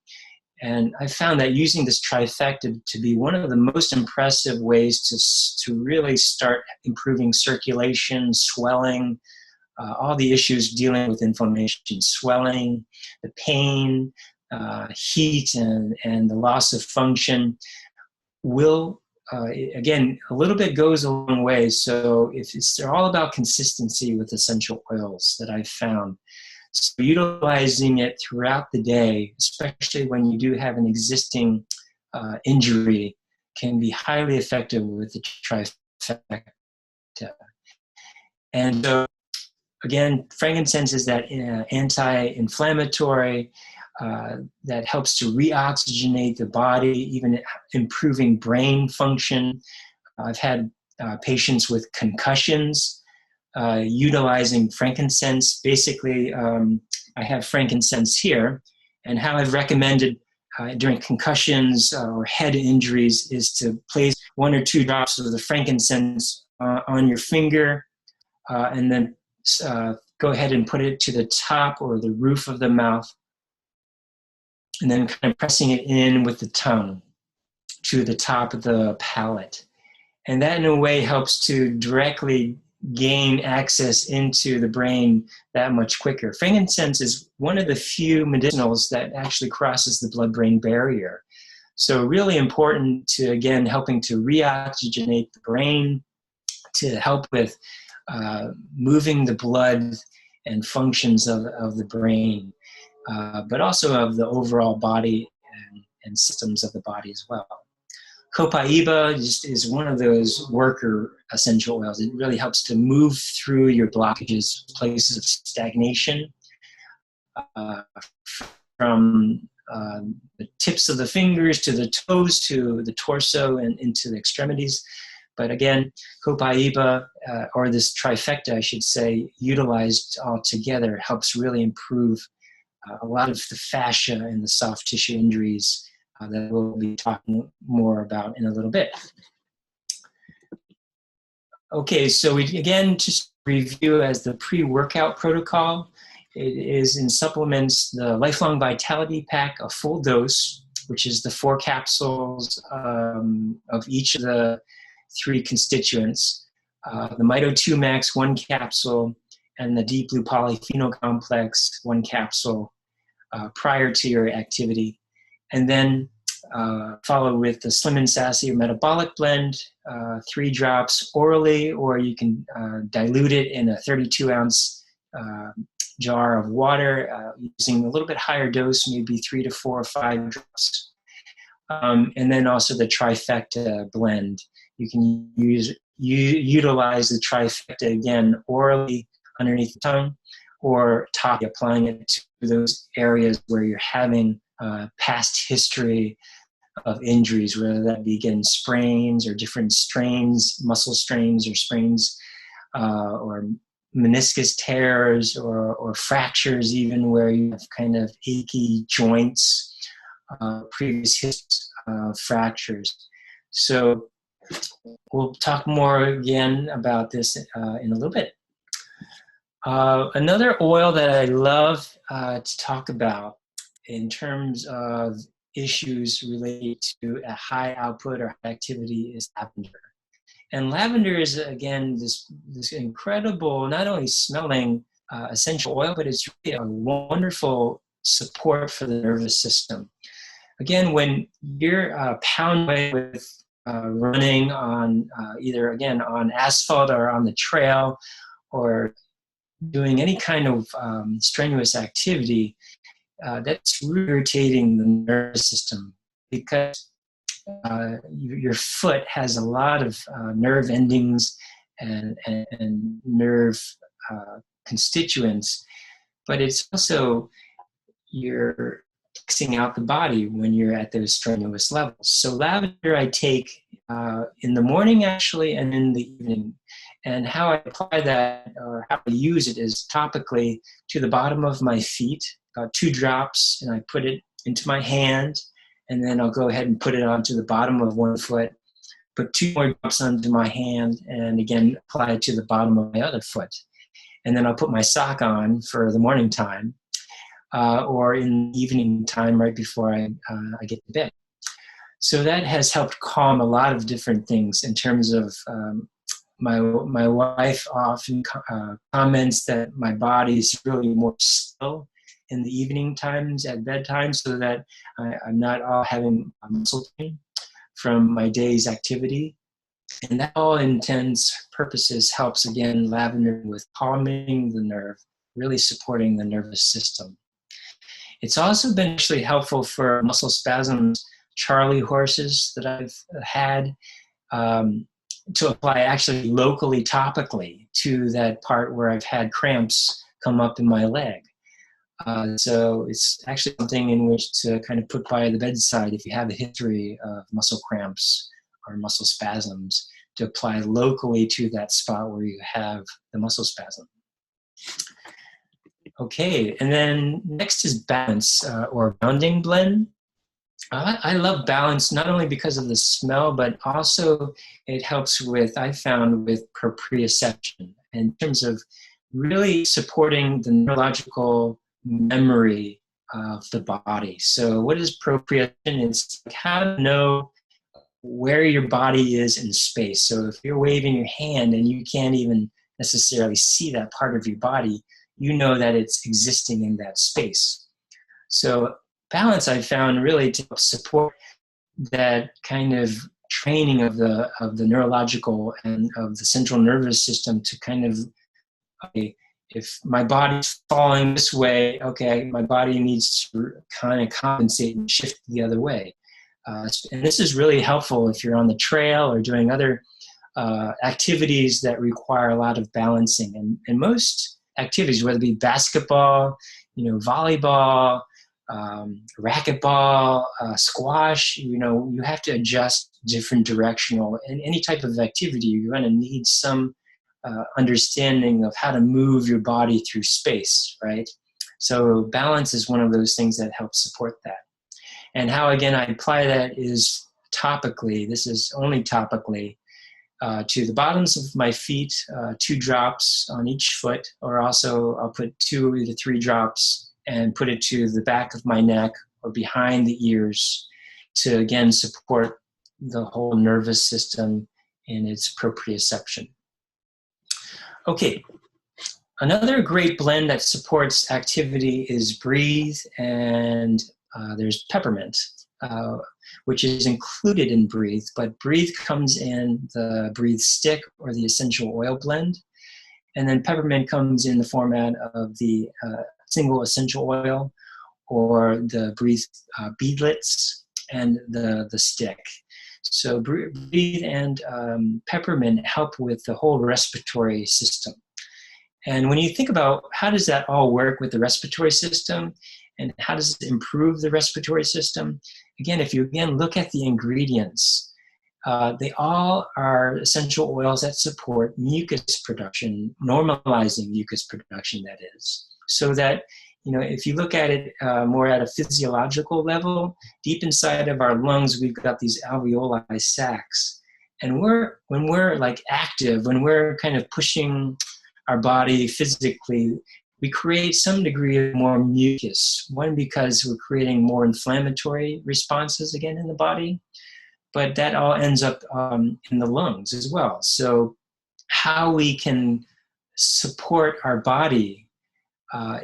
And I found that using this trifecta to be one of the most impressive ways to really start improving circulation, swelling, all the issues dealing with inflammation, swelling, the pain, heat, and the loss of function will, again, a little bit goes a long way. So they're all about consistency with essential oils that I've found. So utilizing it throughout the day, especially when you do have an existing injury, can be highly effective with the trifecta. And so, again, frankincense is that anti-inflammatory that helps to reoxygenate the body, even improving brain function. I've had patients with concussions utilizing frankincense. Basically, I have frankincense here, and how I've recommended during concussions or head injuries is to place 1 or 2 drops of the frankincense on your finger, and then go ahead and put it to the top or the roof of the mouth, and then kind of pressing it in with the tongue to the top of the palate. And that in a way helps to directly gain access into the brain that much quicker. Frankincense is one of the few medicinals that actually crosses the blood-brain barrier. So really important to, again, helping to reoxygenate the brain, to help with moving the blood and functions of the brain, but also of the overall body and systems of the body as well. Copaiba just is one of those worker essential oils. It really helps to move through your blockages, places of stagnation, from the tips of the fingers to the toes to the torso and into the extremities. But again, Copaiba, or this trifecta, I should say, utilized all together, helps really improve a lot of the fascia and the soft tissue injuries that we'll be talking more about in a little bit. Okay, so we again just review as the pre-workout protocol. It is in supplements the Lifelong Vitality Pack, a full dose, which is the 4 capsules of each of the 3 constituents. The Mito 2 Max, 1 capsule, and the Deep Blue Polyphenol Complex, 1 capsule prior to your activity. And then follow with the Slim and Sassy Metabolic Blend, 3 drops orally, or you can dilute it in a 32-ounce jar of water using a little bit higher dose, maybe 3 to 4 or 5 drops. And then also the Trifecta blend. You can utilize the Trifecta again orally underneath the tongue, or top, applying it to those areas where you're having past history of injuries, whether that be again sprains or different strains, muscle strains or sprains, or meniscus tears or fractures, even where you have kind of achy joints, previous history fractures. So we'll talk more again about this in a little bit. Another oil that I love to talk about in terms of issues related to a high output or high activity is lavender. And lavender is, again, this incredible, not only smelling essential oil, but it's really a wonderful support for the nervous system. Again, when you're pounding with running on either, again, on asphalt or on the trail, or doing any kind of strenuous activity, that's irritating the nervous system, because your foot has a lot of nerve endings and nerve constituents, but it's also you're taxing out the body when you're at those strenuous levels. So lavender I take in the morning actually, and in the evening. And how I apply that, or how I use it, is topically to the bottom of my feet, about 2 drops, and I put it into my hand, and then I'll go ahead and put it onto the bottom of one foot, put 2 more drops onto my hand, and again apply it to the bottom of my other foot. And then I'll put my sock on for the morning time, or in the evening time right before I get to bed. So that has helped calm a lot of different things in terms of my wife often comments that my body is really more still in the evening times at bedtime, so that I'm not all having muscle pain from my day's activity. And that all intents purposes helps, again, lavender with calming the nerve, really supporting the nervous system. It's also been actually helpful for muscle spasms, Charlie horses that I've had, to apply actually locally, topically, to that part where I've had cramps come up in my leg. So it's actually something in which to kind of put by the bedside if you have a history of muscle cramps or muscle spasms, to apply locally to that spot where you have the muscle spasm. Okay, and then next is balance or bounding blend. I love balance, not only because of the smell, but also it helps with, I found, with proprioception in terms of really supporting the neurological memory of the body. So what is proprioception? It's like how to know where your body is in space. So if you're waving your hand and you can't even necessarily see that part of your body, you know that it's existing in that space. So balance, I found, really to support that kind of training of the neurological and of the central nervous system to kind of, okay, if my body's falling this way, okay, my body needs to kind of compensate and shift the other way. And this is really helpful if you're on the trail or doing other activities that require a lot of balancing. And most activities, whether it be basketball, volleyball, racquetball, squash, you have to adjust different directional. In any type of activity, you're going to need some understanding of how to move your body through space, right? So balance is one of those things that helps support that. And how, again, I apply that is topically. This is only topically to the bottoms of my feet, 2 drops on each foot, or also I'll put 2 to 3 drops and put it to the back of my neck or behind the ears to, again, support the whole nervous system in its proprioception. Okay, another great blend that supports activity is Breathe, and there's Peppermint, which is included in Breathe, but Breathe comes in the Breathe stick or the essential oil blend, and then Peppermint comes in the format of the single essential oil or the Breathe beadlets and the stick. So Breathe and Peppermint help with the whole respiratory system. And when you think about how does that all work with the respiratory system and how does it improve the respiratory system, again, if you look at the ingredients, they all are essential oils that support mucus production, normalizing mucus production, that is. So that, if you look at it more at a physiological level, deep inside of our lungs, we've got these alveoli sacs. And when we're like active, when we're kind of pushing our body physically, we create some degree of more mucus. One, because we're creating more inflammatory responses again in the body, but that all ends up in the lungs as well. So how we can support our body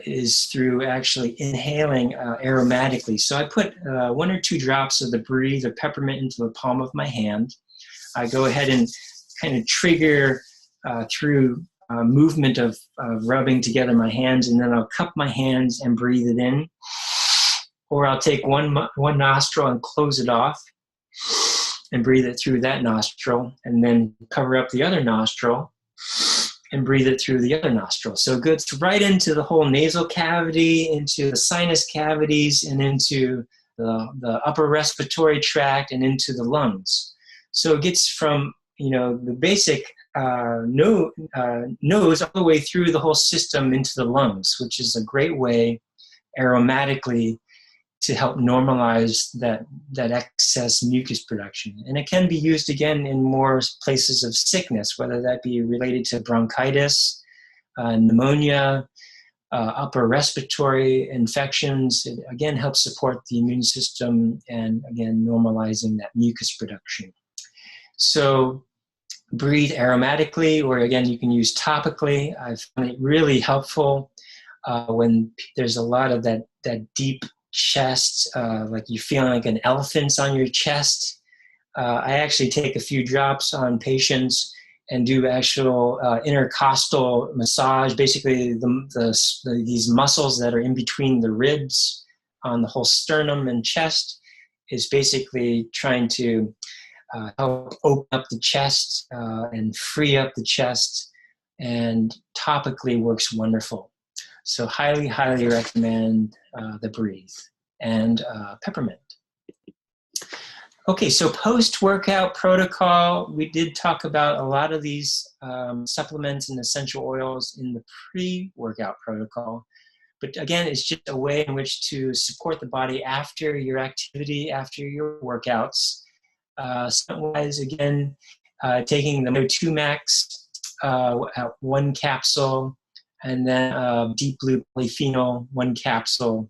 is through actually inhaling aromatically. So I put 1 or 2 drops of the Breathe or Peppermint into the palm of my hand. I go ahead and kind of trigger through movement of rubbing together my hands, and then I'll cup my hands and breathe it in. Or I'll take one nostril and close it off and breathe it through that nostril, and then cover up the other nostril and breathe it through the other nostril. So it goes right into the whole nasal cavity, into the sinus cavities, and into the upper respiratory tract and into the lungs. So it gets from the basic nose all the way through the whole system into the lungs, which is a great way aromatically to help normalize that excess mucus production. And it can be used again in more places of sickness, whether that be related to bronchitis, pneumonia, upper respiratory infections. It again helps support the immune system and again normalizing that mucus production. So Breathe aromatically, or again you can use topically. I find it really helpful when there's a lot of that deep chest, like you're feeling like an elephant's on your chest. I actually take a few drops on patients and do actual intercostal massage, basically these muscles that are in between the ribs on the whole sternum and chest is basically trying to help open up the chest and free up the chest, and topically works wonderful. So highly, highly recommend the Breathe and Peppermint. Okay, so post-workout protocol, we did talk about a lot of these supplements and essential oils in the pre-workout protocol. But again, it's just a way in which to support the body after your activity, after your workouts. Wise, again, taking the MO2 Max, one capsule, and then deep blue polyphenol, one capsule.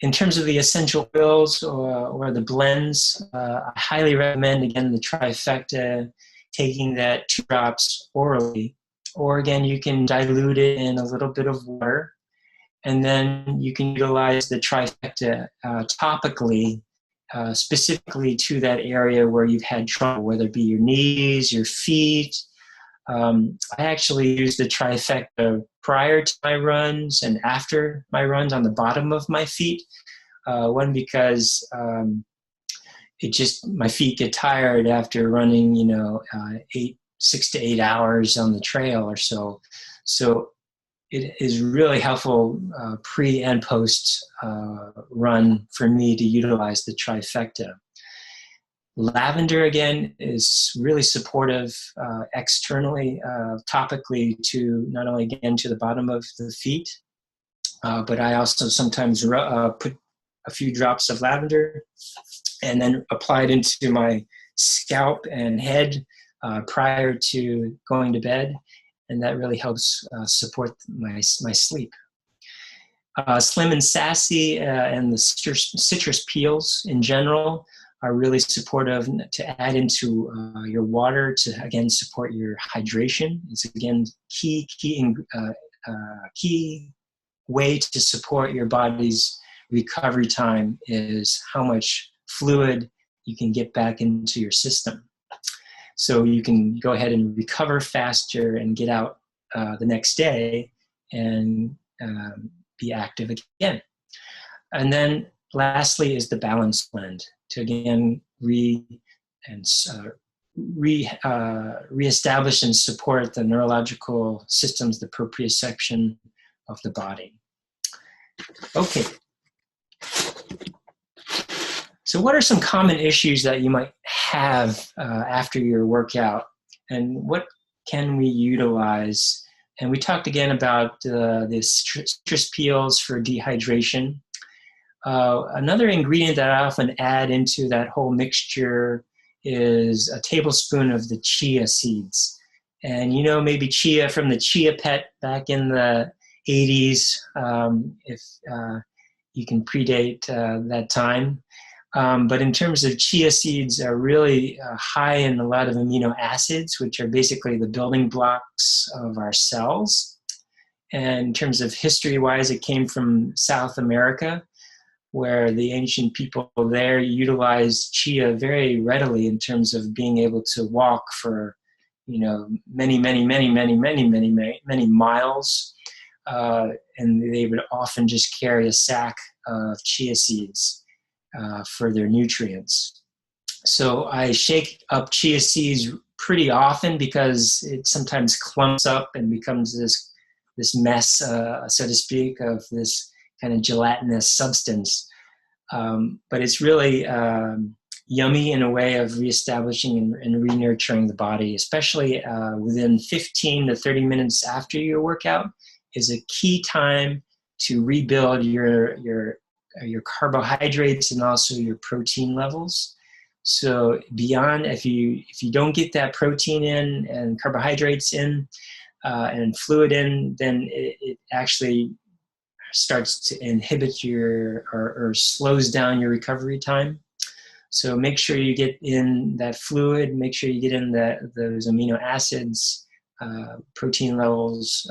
In terms of the essential oils or the blends, I highly recommend, again, the trifecta, taking that 2 drops orally. Or again, you can dilute it in a little bit of water, and then you can utilize the trifecta topically, specifically to that area where you've had trouble, whether it be your knees, your feet. I actually use the trifecta prior to my runs and after my runs on the bottom of my feet. One, because my feet get tired after running, 6 to 8 hours on the trail or so. So it is really helpful pre and post run for me to utilize the trifecta. Lavender, again, is really supportive externally, topically, to not only, again, to the bottom of the feet, but I also sometimes put a few drops of lavender and then apply it into my scalp and head prior to going to bed, and that really helps support my sleep. Slim and Sassy and the citrus peels in general are really supportive to add into your water to, again, support your hydration. It's, again, key way to support your body's recovery time is how much fluid you can get back into your system. So you can go ahead and recover faster and get out the next day and be active again. And then lastly is the balance blend to, again, reestablish and support the neurological systems, the proprioception of the body. Okay. So what are some common issues that you might have after your workout, and what can we utilize? And we talked again about the citrus peels for dehydration. Another ingredient that I often add into that whole mixture is a tablespoon of the chia seeds. And maybe chia from the Chia Pet back in the 80s, if you can predate that time. But in terms of chia seeds, are really high in a lot of amino acids, which are basically the building blocks of our cells. And in terms of history-wise, it came from South America, where the ancient people there utilized chia very readily in terms of being able to walk for, many miles. And they would often just carry a sack of chia seeds for their nutrients. So I shake up chia seeds pretty often because it sometimes clumps up and becomes this mess, so to speak, of this kind of gelatinous substance. But it's really yummy in a way of reestablishing and re-nurturing the body, especially within 15 to 30 minutes after your workout is a key time to rebuild your carbohydrates and also your protein levels. So beyond, if you don't get that protein in and carbohydrates in and fluid in, then it actually starts to inhibit or slows down your recovery time. So make sure you get in that fluid, make sure you get in those amino acids, protein levels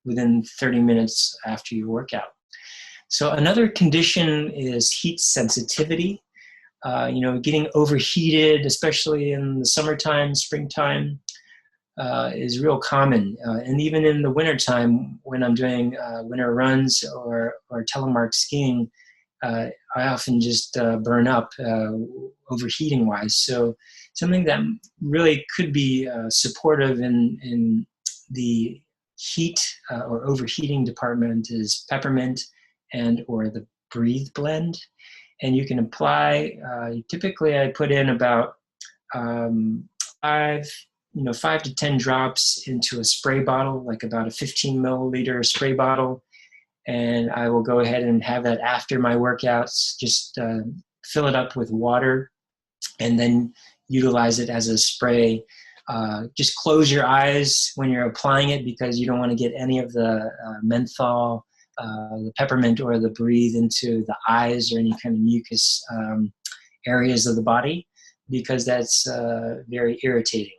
within 30 minutes after your workout. So another condition is heat sensitivity. Getting overheated, especially in the summertime, springtime, is real common. And even in the wintertime, when I'm doing winter runs or telemark skiing, I often just burn up overheating wise. So something that really could be supportive in the heat or overheating department is peppermint and or the Breathe blend. And you can apply, typically I put in about 5 to 10 drops into a spray bottle, like about a 15 milliliter spray bottle. and I will go ahead and have that after my workouts. Just fill it up with water, and then utilize it as a spray. Just close your eyes when you're applying it, because you don't want to get any of the menthol, the peppermint, or the breathe into the eyes or any kind of mucus areas of the body, because that's very irritating.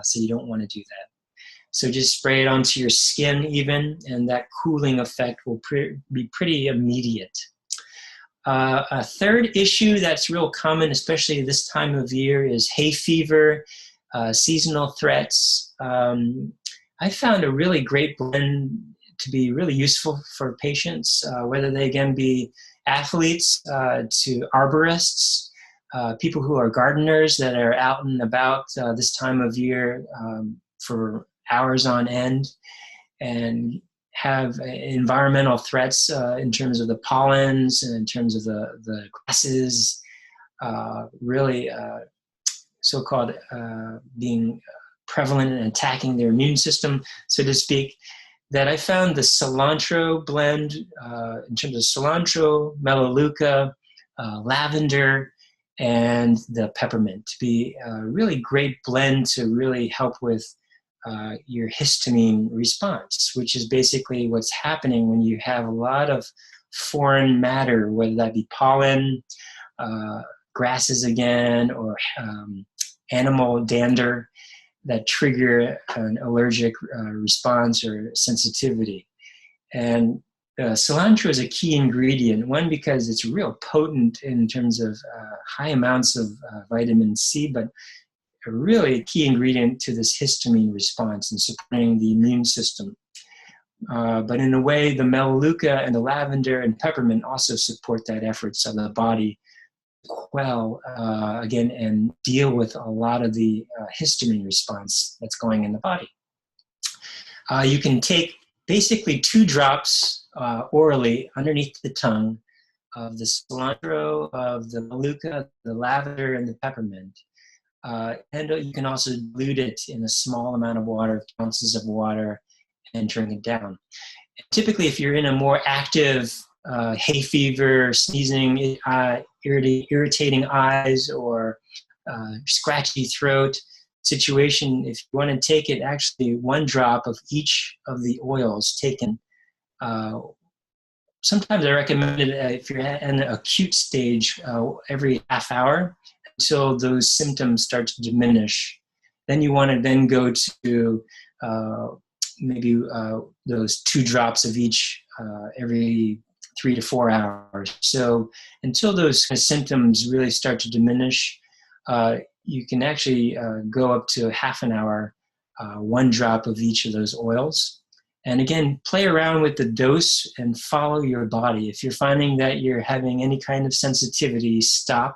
So you don't want to do that. So just spray it onto your skin even, and that cooling effect will be pretty immediate. A third issue that's real common, especially this time of year, is hay fever, seasonal threats. I found a really great blend to be really useful for patients, whether they again be athletes to arborists, people who are gardeners that are out and about this time of year for hours on end, and have environmental threats in terms of the pollens and in terms of the grasses, really so-called being prevalent and attacking their immune system, so to speak, that I found the cilantro blend, in terms of cilantro, melaleuca, lavender, and the peppermint, to be a really great blend to really help with your histamine response, which is basically what's happening when you have a lot of foreign matter, whether that be pollen, grasses again, or animal dander that trigger an allergic response or sensitivity. And cilantro is a key ingredient, one, because it's real potent in terms of high amounts of vitamin C, but a really key ingredient to this histamine response and supporting the immune system. But in a way, the melaleuca and the lavender and peppermint also support that efforts of the body to quell, again, and deal with a lot of the histamine response that's going in the body. You can take basically 2 drops orally underneath the tongue of the cilantro, of the melaleuca, the lavender, and the peppermint. And you can also dilute it in a small amount of water, ounces of water, and drink it down. Typically, if you're in a more active hay fever, sneezing, irritating eyes, or scratchy throat situation, if you want to take it, actually 1 drop of each of the oils taken. Sometimes I recommend it if you're in an acute stage every half hour, until those symptoms start to diminish. Then you want to then go to maybe those 2 drops of each every 3 to 4 hours. So until those symptoms really start to diminish, you can actually go up to half an hour, 1 drop of each of those oils. And again, play around with the dose and follow your body. If you're finding that you're having any kind of sensitivity, stop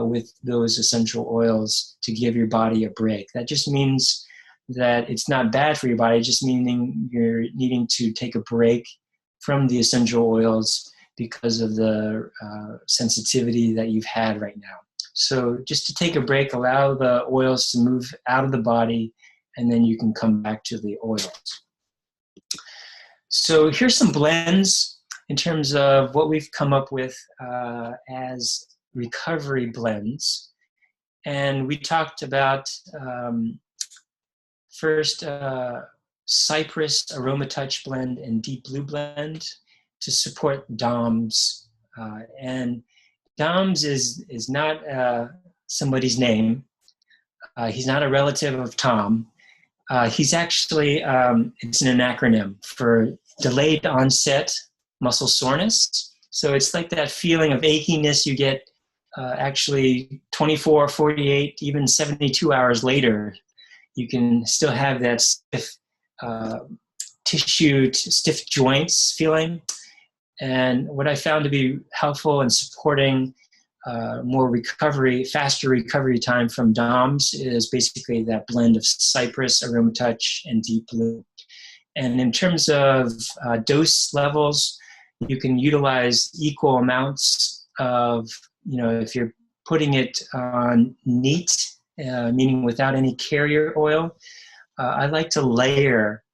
with those essential oils to give your body a break. That just means that it's not bad for your body, just meaning you're needing to take a break from the essential oils because of the sensitivity that you've had right now. So just to take a break, allow the oils to move out of the body, and then you can come back to the oils. So here's some blends in terms of what we've come up with as recovery blends. And we talked about first Cypress Aroma Touch blend and Deep Blue blend to support DOMS. And DOMS is not somebody's name. He's not a relative of Tom. He's actually, it's an acronym for delayed onset muscle soreness. So it's like that feeling of achiness you get actually 24, 48, even 72 hours later. You can still have that stiff tissue, stiff joints feeling. And what I found to be helpful in supporting more recovery, faster recovery time from DOMS is basically that blend of Cypress, Aroma Touch, and Deep Blue. And in terms of dose levels, you can utilize equal amounts of, if you're putting it on neat, meaning without any carrier oil, I like to layer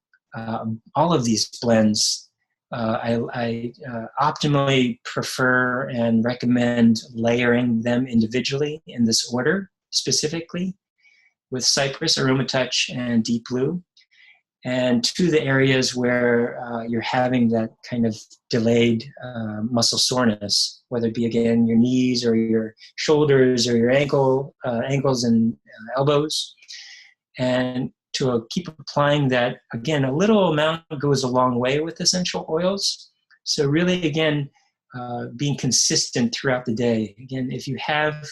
all of these blends I optimally prefer and recommend layering them individually in this order, specifically with Cypress, Aromatouch, and Deep Blue. And to the areas where you're having that kind of delayed muscle soreness, whether it be, again, your knees or your shoulders or your ankles and elbows. And to keep applying that, again, a little amount goes a long way with essential oils. So really, again, being consistent throughout the day. Again, if you have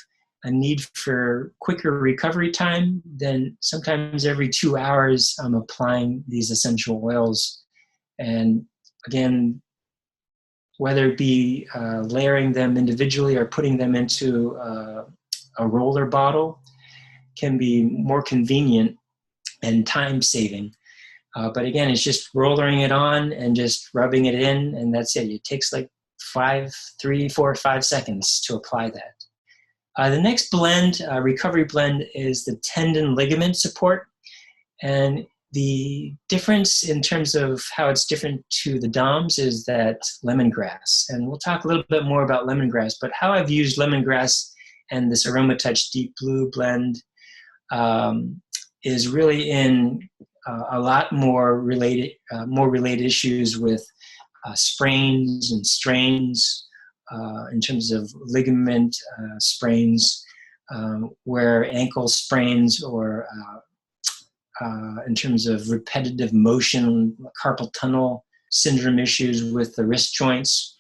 a need for quicker recovery time, then sometimes every 2 hours I'm applying these essential oils. And again, whether it be layering them individually or putting them into a roller bottle, can be more convenient and time saving. But again, it's just rolling it on and just rubbing it in, and that's it. It takes like 3, 4, 5 seconds to apply that. The next blend, recovery blend, is the tendon ligament support. And the difference in terms of how it's different to the DOMs is that lemongrass. And we'll talk a little bit more about lemongrass, but how I've used lemongrass and this Aromatouch Deep Blue blend is really in a lot more related issues with sprains and strains, in terms of ligament sprains, where ankle sprains, or in terms of repetitive motion, carpal tunnel syndrome issues with the wrist joints,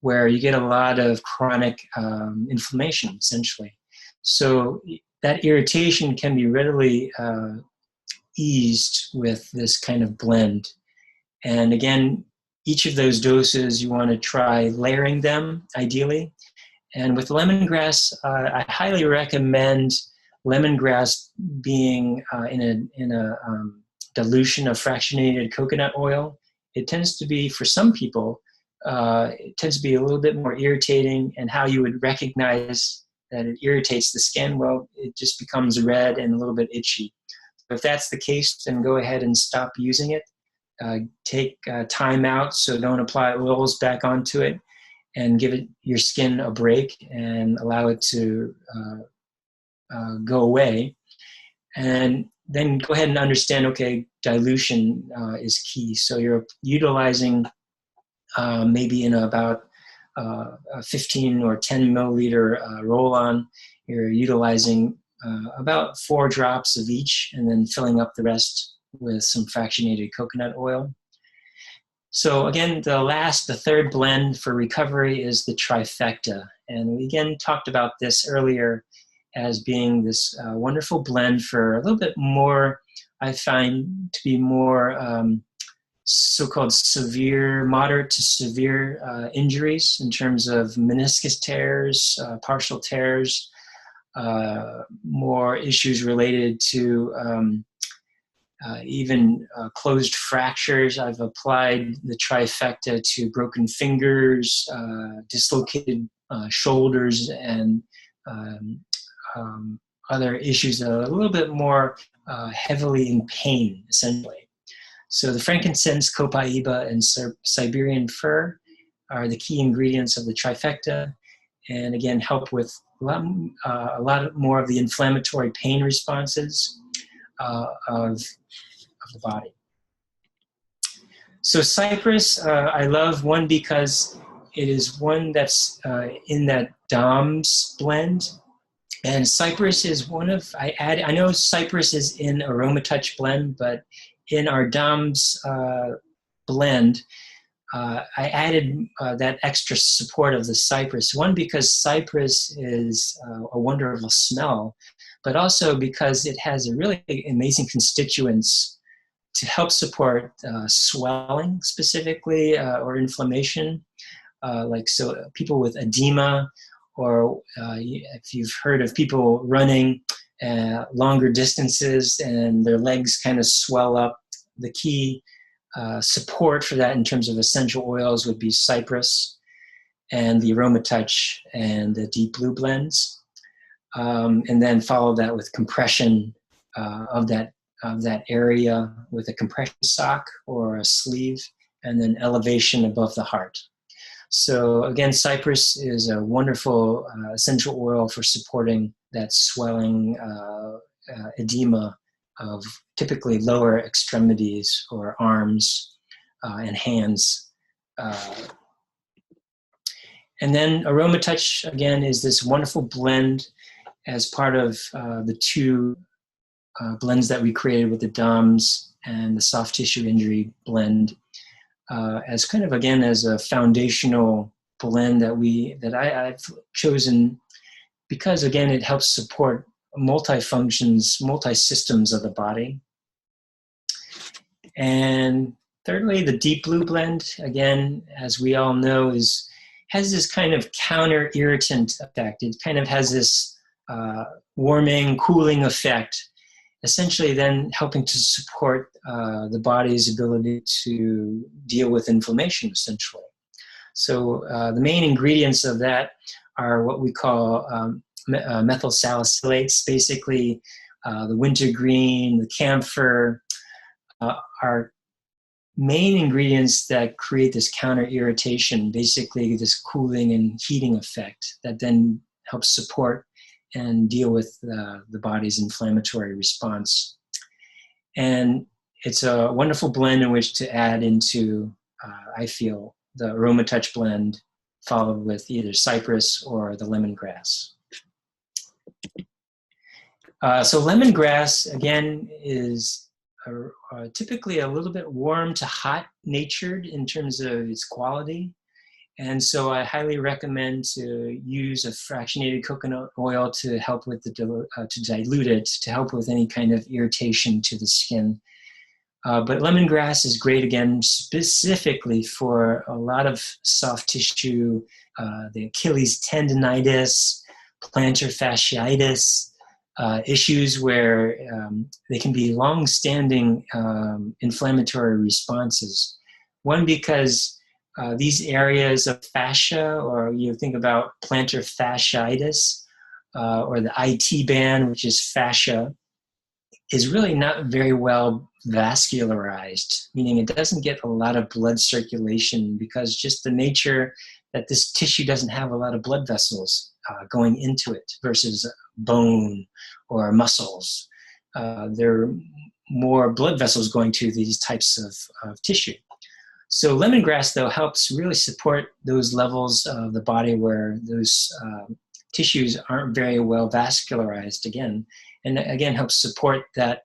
where you get a lot of chronic inflammation, essentially. So that irritation can be readily eased with this kind of blend. And again, each of those doses, you want to try layering them, ideally. And with lemongrass, I highly recommend lemongrass being in a dilution of fractionated coconut oil. It tends to be, for some people, it tends to be a little bit more irritating. And how you would recognize that it irritates the skin, well, it just becomes red and a little bit itchy. If that's the case, then go ahead and stop using it. Take time out, so don't apply oils back onto it, and give your skin a break and allow it to go away. And then go ahead and understand, okay, dilution is key. So you're utilizing maybe in about a 15 or 10 milliliter roll-on, you're utilizing about 4 drops of each, and then filling up the rest with some fractionated coconut oil. So again, the third blend for recovery is the trifecta. And we again talked about this earlier as being this wonderful blend for a little bit more, I find to be more so-called moderate to severe injuries in terms of meniscus tears, partial tears, more issues related to even closed fractures. I've applied the trifecta to broken fingers, dislocated shoulders, and other issues that are a little bit more heavily in pain, essentially. So the frankincense, copaiba, and Siberian fir are the key ingredients of the trifecta, and again help with a lot more of the inflammatory pain responses of the body. So cypress, I love, one, because it is one that's in that DOMS blend. And cypress is one of, I know cypress is in Aromatouch blend, but in our DOMS blend, I added that extra support of the cypress. One, because cypress is a wonderful smell, but also because it has a really amazing constituents to help support swelling specifically, or inflammation. So people with edema, or if you've heard of people running longer distances and their legs kind of swell up, the key support for that in terms of essential oils would be cypress and the Aromatouch and the Deep Blue blends. And then follow that with compression of that area with a compression sock or a sleeve, and then elevation above the heart. So again, cypress is a wonderful essential oil for supporting that swelling edema of typically lower extremities or arms and hands. And then Aroma Touch, again, is this wonderful blend as part of the two blends that we created with the DOMS and the soft tissue injury blend, as kind of, again, as a foundational blend that I've chosen because, again, it helps support multi-functions, multi-systems of the body. And thirdly, the Deep Blue blend, again, as we all know, has this kind of counter-irritant effect. It kind of has this warming, cooling effect, essentially then helping to support the body's ability to deal with inflammation, essentially. So the main ingredients of that are what we call methyl salicylates, basically the wintergreen, the camphor, are main ingredients that create this counter irritation, basically this cooling and heating effect that then helps support and deal with the body's inflammatory response. And it's a wonderful blend in which to add into, I feel, the Aroma Touch blend, followed with either cypress or the lemongrass. So lemongrass, again, is typically a little bit warm to hot natured in terms of its quality. And so I highly recommend to use a fractionated coconut oil to help with to dilute it, to help with any kind of irritation to the skin. But lemongrass is great, again, specifically for a lot of soft tissue, the Achilles tendonitis, plantar fasciitis, issues where they can be long-standing inflammatory responses. One, because these areas of fascia, or you think about plantar fasciitis, or the IT band, which is fascia, is really not very well vascularized, meaning it doesn't get a lot of blood circulation because just the nature that this tissue doesn't have a lot of blood vessels going into it versus bone or muscles. There are more blood vessels going to these types of tissue. So lemongrass, though, helps really support those levels of the body where those tissues aren't very well vascularized again, and again helps support that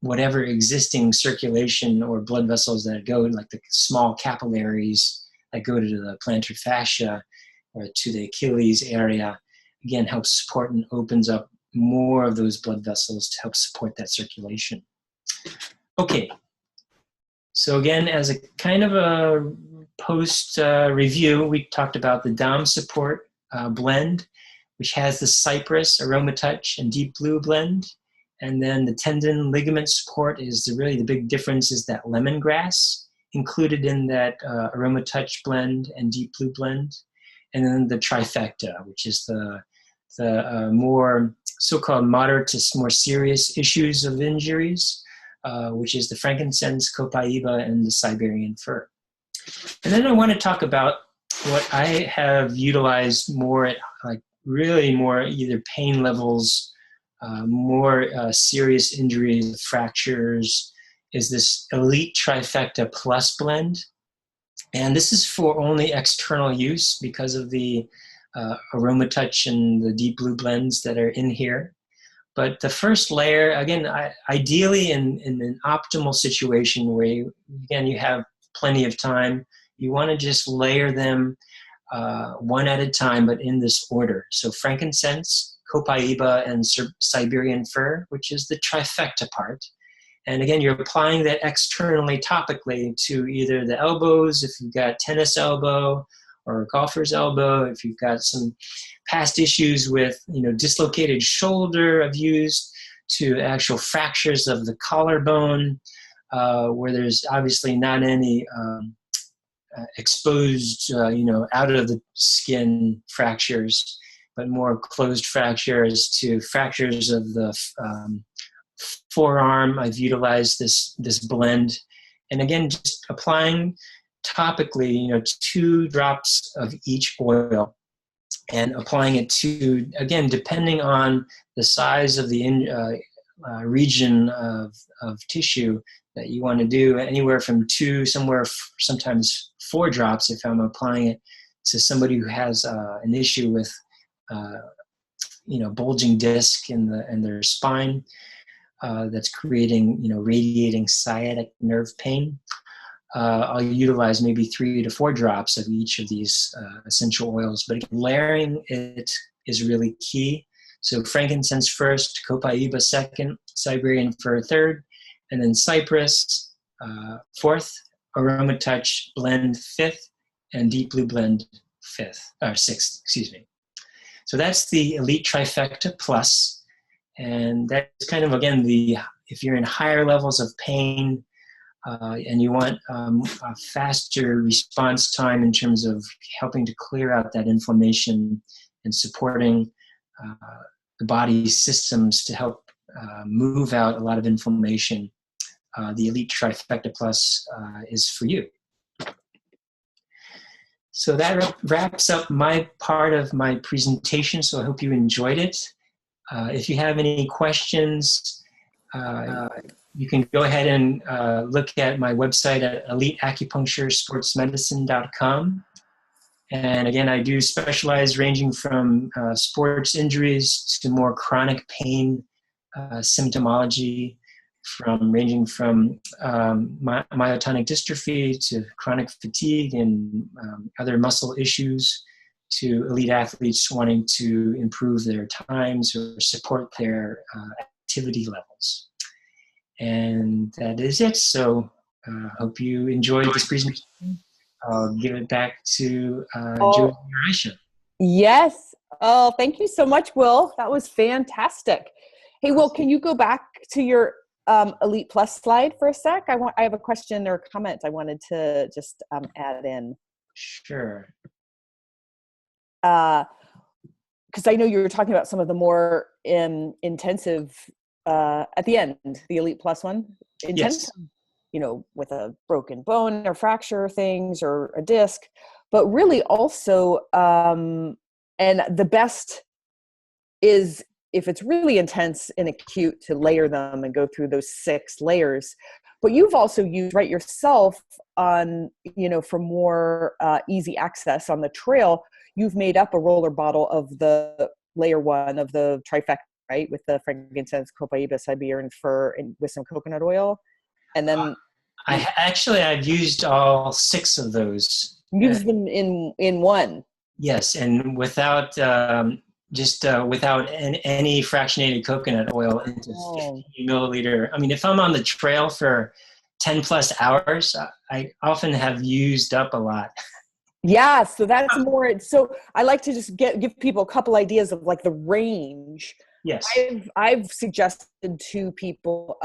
whatever existing circulation or blood vessels that go, like the small capillaries that go to the plantar fascia or to the Achilles area, again helps support and opens up more of those blood vessels to help support that circulation. Okay. So again, as a kind of a post review, we talked about the DOM support blend, which has the cypress, Aroma Touch, and Deep Blue blend. And then the tendon ligament support is really the big difference is that lemongrass included in that Aroma Touch blend and Deep Blue blend. And then the trifecta, which is the more so-called moderate to more serious issues of injuries, which is the frankincense, copaiba, and the Siberian fir. And then I want to talk about what I have utilized more at really more either pain levels, more serious injuries, fractures, is this Elite Trifecta Plus blend. And this is for only external use because of the Aroma Touch and the Deep Blue blends that are in here. But the first layer, again, ideally in an optimal situation where you have plenty of time, you want to just layer them one at a time, but in this order. So frankincense, copaiba, and Siberian fir, which is the trifecta part. And again, you're applying that externally topically to either the elbows, if you've got tennis elbow, or golfer's elbow, if you've got some past issues with, dislocated shoulder, I've used, to actual fractures of the collarbone, where there's obviously not any exposed, out of the skin fractures, but more closed fractures to fractures of the forearm. I've utilized this blend And again, just applying topically, 2 drops of each oil, and applying it to, again, depending on the size of the region of tissue that you want to do, anywhere from 2, sometimes 4 drops if I'm applying it to somebody who has an issue with bulging disc in their spine that's creating radiating sciatic nerve pain. I'll utilize maybe 3 to 4 drops of each of these essential oils. But again, layering it is really key. So frankincense first, copaiba second, Siberian fir third, and then cypress fourth, aroma touch blend fifth, and deep blue blend sixth. Excuse me. So that's the Elite Trifecta Plus, and that's kind of, again, if you're in higher levels of pain. And you want a faster response time in terms of helping to clear out that inflammation and supporting the body's systems to help move out a lot of inflammation. The Elite Trifecta Plus is for you. So that wraps up my part of my presentation, so I hope you enjoyed it. If you have any questions, you can go ahead and look at my website at eliteacupuncturesportsmedicine.com. And again, I do specialize ranging from sports injuries to more chronic pain symptomology, ranging from myotonic dystrophy to chronic fatigue and other muscle issues, to elite athletes wanting to improve their times or support their activity levels. And that is it. So hope you enjoyed this presentation. I'll give it back to Julie or Aisha. Yes. Oh, thank you so much, Will. That was fantastic. Hey, Will, can you go back to your Elite Plus slide for a sec? I have a question or a comment I wanted to just add in. Sure. Because I know you were talking about some of the more intensive at the end, the Elite Plus one, intense, yes. With a broken bone or fracture things or a disc, but really also, and the best is if it's really intense and acute to layer them and go through those 6 layers. But you've also used, right, yourself on, for more easy access on the trail, you've made up a roller bottle of the layer 1 of the trifecta, right, with the frankincense, copaiba, Siberian fir, and with some coconut oil. And then I've used all 6 of those. Use them in one. Yes, and without without any fractionated coconut oil into 50 milliliter. I mean, if I'm on the trail for 10 plus hours, I often have used up a lot. Yeah, so that's more. So I like to just give people a couple ideas of like the range. Yes, I've suggested to people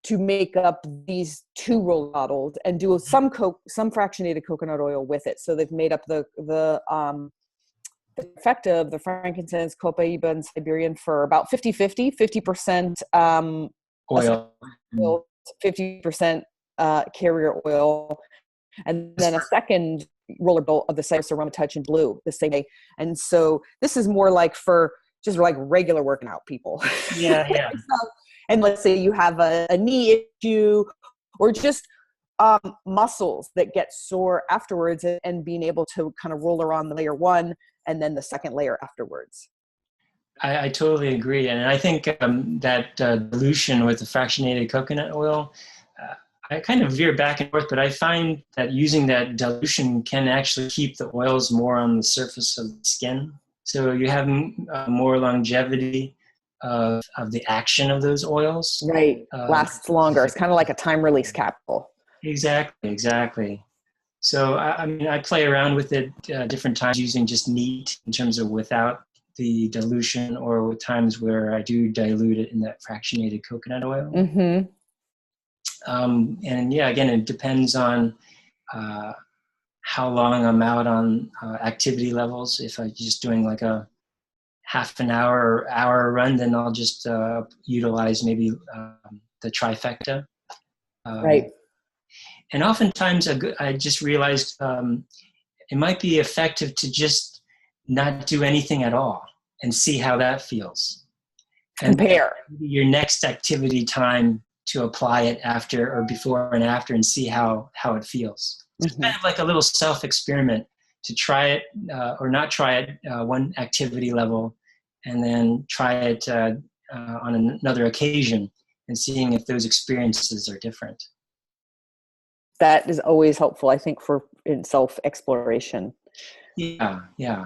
to make up these 2 roll bottles and do some fractionated coconut oil with it. So they've made up the trifecta of the frankincense, copaiba, and Siberian for about 50-50, 50% oil, 50% carrier oil, and then a second roller bolt of the Cypress Aroma Touch in blue the same day. And so this is more like for just like regular working out people. Yeah. And let's say you have a knee issue or just muscles that get sore afterwards, and being able to kind of roller on the layer 1 and then the second layer afterwards. I totally agree. And I think that dilution with the fractionated coconut oil, I kind of veer back and forth, but I find that using that dilution can actually keep the oils more on the surface of the skin. So you have more longevity of the action of those oils. Right. Lasts longer. It's kind of like a time release capsule. Exactly. So I play around with it different times using just neat in terms of without the dilution, or with times where I do dilute it in that fractionated coconut oil. Mm-hmm. And yeah, again, it depends on how long I'm out on activity levels. If I'm just doing like a half an hour or hour run, then I'll just utilize maybe the trifecta. Right. And oftentimes I just realized it might be effective to just not do anything at all and see how that feels. And compare your next activity time to apply it after or before and after and see how it feels. It's kind of like a little self-experiment to try it or not try it one activity level and then try it on another occasion and seeing if those experiences are different. That is always helpful, I think, in self-exploration. Yeah.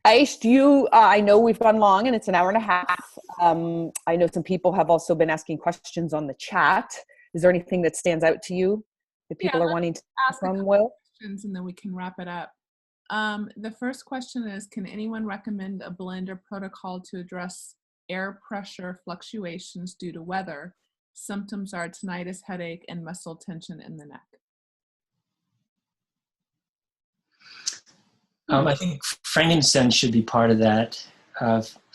Aish, do you, I know we've gone long and it's an hour and a half. I know some people have also been asking questions on the chat. Is there anything that stands out to you that people are wanting to ask from Will? Questions and then we can wrap it up. The first question is, can anyone recommend a blend or protocol to address air pressure fluctuations due to weather? Symptoms are tinnitus, headache, and muscle tension in the neck. I think frankincense should be part of that.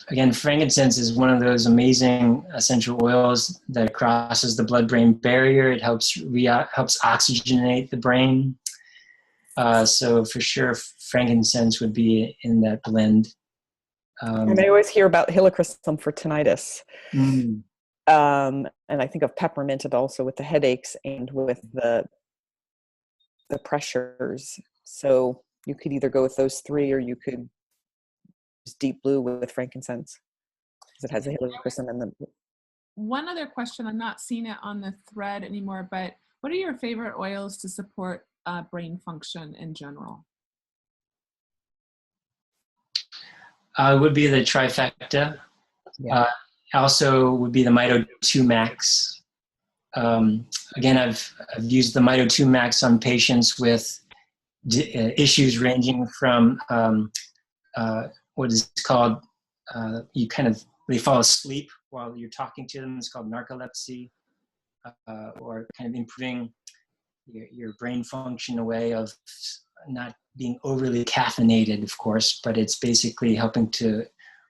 Again, frankincense is one of those amazing essential oils that crosses the blood-brain barrier. It helps oxygenate the brain. So for sure, frankincense would be in that blend. And I always hear about helichrysum for tinnitus. And I think of peppermint also with the headaches and with the pressures. So you could either go with those three or you could use deep blue with frankincense because it has a helichrysum in them. One other question, I'm not seeing it on the thread anymore, but what are your favorite oils to support brain function in general? Would be the trifecta. Yeah. Also would be the Mito 2 Max. Again, I've used the Mito 2 Max on patients with issues ranging from what is called, they fall asleep while you're talking to them. It's called narcolepsy, or kind of improving your brain function in a way of not being overly caffeinated, of course, but it's basically helping to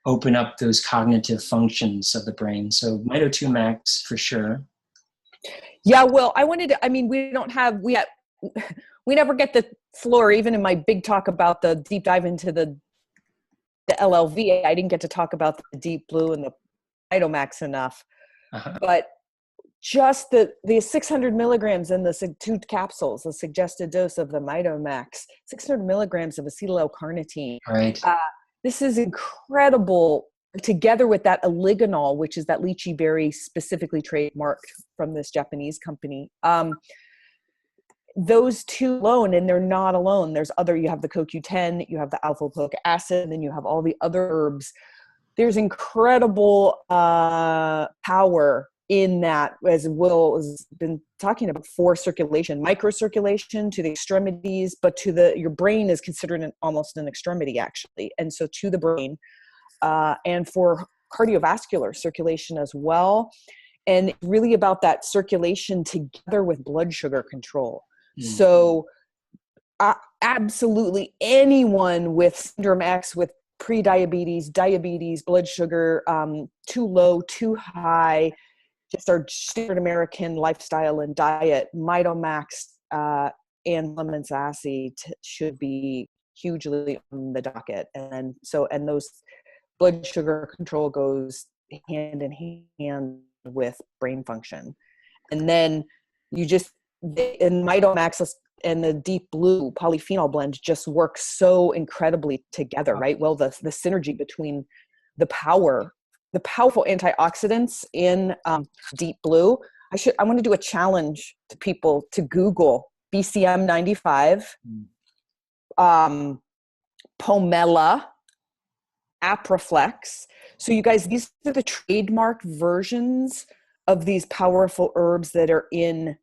open up those cognitive functions of the brain. So Mito 2 Max for sure. Yeah, well, we never get the floor, even in my big talk about the deep dive into the LLV, I didn't get to talk about the deep blue and the Mitomax enough. But just the 600 milligrams in the 2 capsules, the suggested dose of the Mitomax, 600 milligrams of acetyl L-carnitine. Right. This is incredible, together with that oligonol, which is that lychee berry specifically trademarked from this Japanese company. Those two alone, and they're not alone. There's you have the CoQ10, you have the alpha-lipoic acid, and then you have all the other herbs. There's incredible power in that, as Will has been talking about, for circulation, microcirculation to the extremities, but your brain is considered almost an extremity, actually. And so to the brain, and for cardiovascular circulation as well. And really about that circulation together with blood sugar control. So absolutely anyone with syndrome X, with pre-diabetes, diabetes, blood sugar, too low, too high, just our standard American lifestyle and diet, Mitomax and lemon sassy should be hugely on the docket. And those blood sugar control goes hand in hand with brain function. And then and Mitomax and the deep blue polyphenol blend just work so incredibly together, right? Well, the synergy between the powerful antioxidants in deep blue. I want to do a challenge to people to Google BCM 95, Pomela, Aproflex. So you guys, these are the trademark versions of these powerful herbs that are in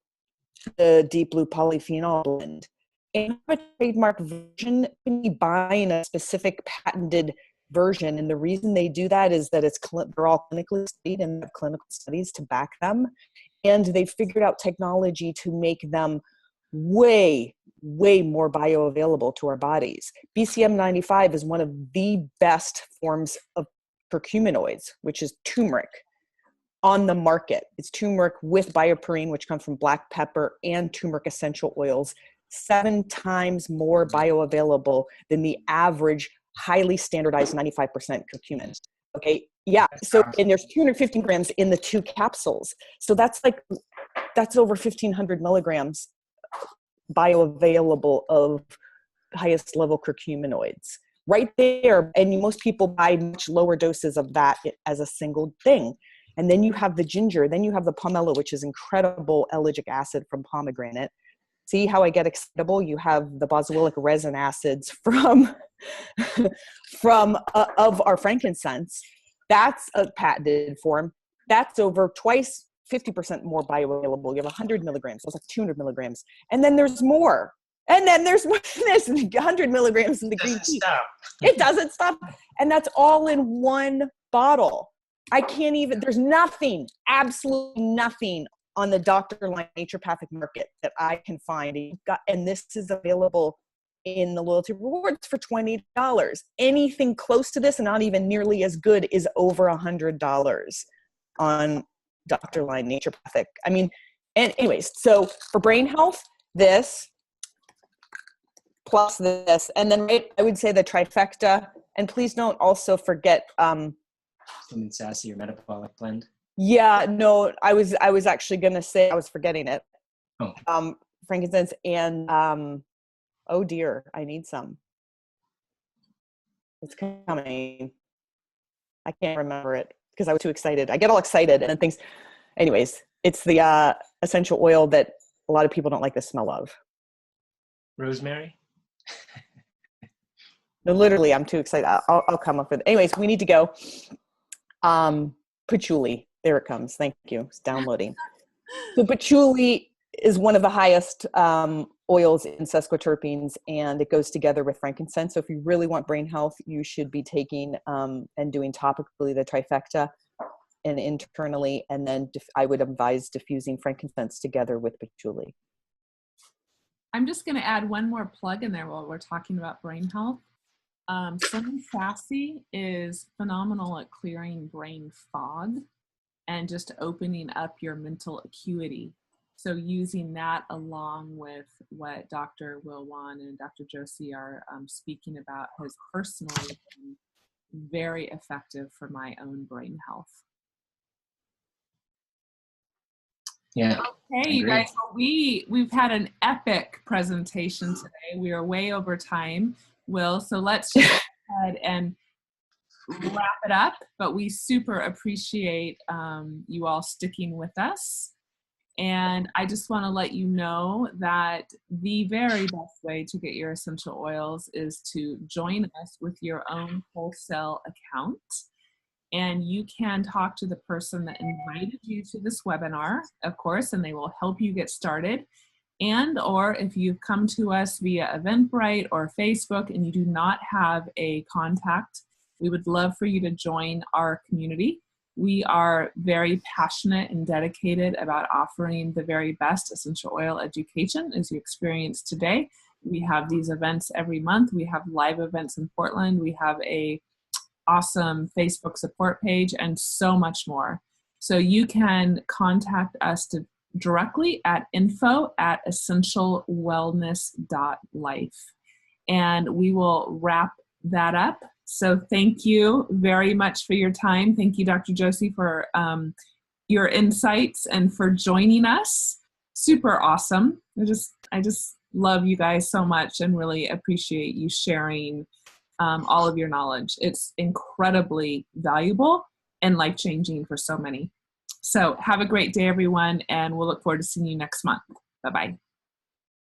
the deep blue polyphenol blend. And a trademark version can be buying a specific patented version. And the reason they do that is that they're all clinically studied and have clinical studies to back them. And they figured out technology to make them way more bioavailable to our bodies. BCM 95 is one of the best forms of curcuminoids, which is turmeric, on the market. It's turmeric with bioperine, which comes from black pepper, and turmeric essential oils, 7 times more bioavailable than the average highly standardized 95% curcumin. Okay. Yeah. So, and there's 215 grams in the 2 capsules. So that's over 1,500 milligrams bioavailable of highest level curcuminoids right there. And most people buy much lower doses of that as a single thing. And then you have the ginger, then you have the pomelo, which is incredible ellagic acid from pomegranate. See how I get excitable? You have the boswellic resin acids from of our frankincense. That's a patented form. That's over twice 50% more bioavailable. You have 100 milligrams. That's like 200 milligrams. And then there's more. And then there's 100 milligrams in the green tea. It doesn't stop. And that's all in one bottle. I can't even, there's nothing, absolutely nothing on the Dr. Line naturopathic market that I can find. And this is available in the loyalty rewards for $20. Anything close to this and not even nearly as good is over $100 on Dr. Line naturopathic. I mean, and anyways, so for brain health, this plus this, and then I would say the trifecta. And please don't also forget Cinnamon sassy or metabolic blend. Yeah, no, I was actually gonna say I was forgetting it. Oh. Frankincense and oh dear, I need some. It's coming. I can't remember it because I was too excited. I get all excited and then things. Anyways, it's the essential oil that a lot of people don't like the smell of. Rosemary. No, literally, I'm too excited. I'll come up with it. Anyways, we need to go. Patchouli. There it comes. Thank you. It's downloading. So patchouli is one of the highest oils in sesquiterpenes, and it goes together with frankincense. So if you really want brain health, you should be taking and doing topically the trifecta and internally, and then I would advise diffusing frankincense together with patchouli. I'm just going to add one more plug in there while we're talking about brain health. Cinnamon sassy is phenomenal at clearing brain fog and just opening up your mental acuity. So using that along with what Dr. Will Wan and Dr. Josie are speaking about has personally been very effective for my own brain health. Yeah. Okay, you guys, well, we've had an epic presentation today. We are way over time, Will, so let's just go ahead and wrap it up, but we super appreciate you all sticking with us. And I just want to let you know that the very best way to get your essential oils is to join us with your own wholesale account. And you can talk to the person that invited you to this webinar, of course, and they will help you get started. And or if you've come to us via Eventbrite or Facebook and you do not have a contact, we would love for you to join our community. We are very passionate and dedicated about offering the very best essential oil education as you experience today. We have these events every month. We have live events in Portland. We have a awesome Facebook support page and so much more. So you can contact us directly at info@essentialwellness.life. And we will wrap that up. So thank you very much for your time. Thank you, Dr. Josie, for your insights and for joining us. Super awesome. I just love you guys so much and really appreciate you sharing all of your knowledge. It's incredibly valuable and life-changing for so many. So have a great day, everyone, and we'll look forward to seeing you next month. Bye-bye.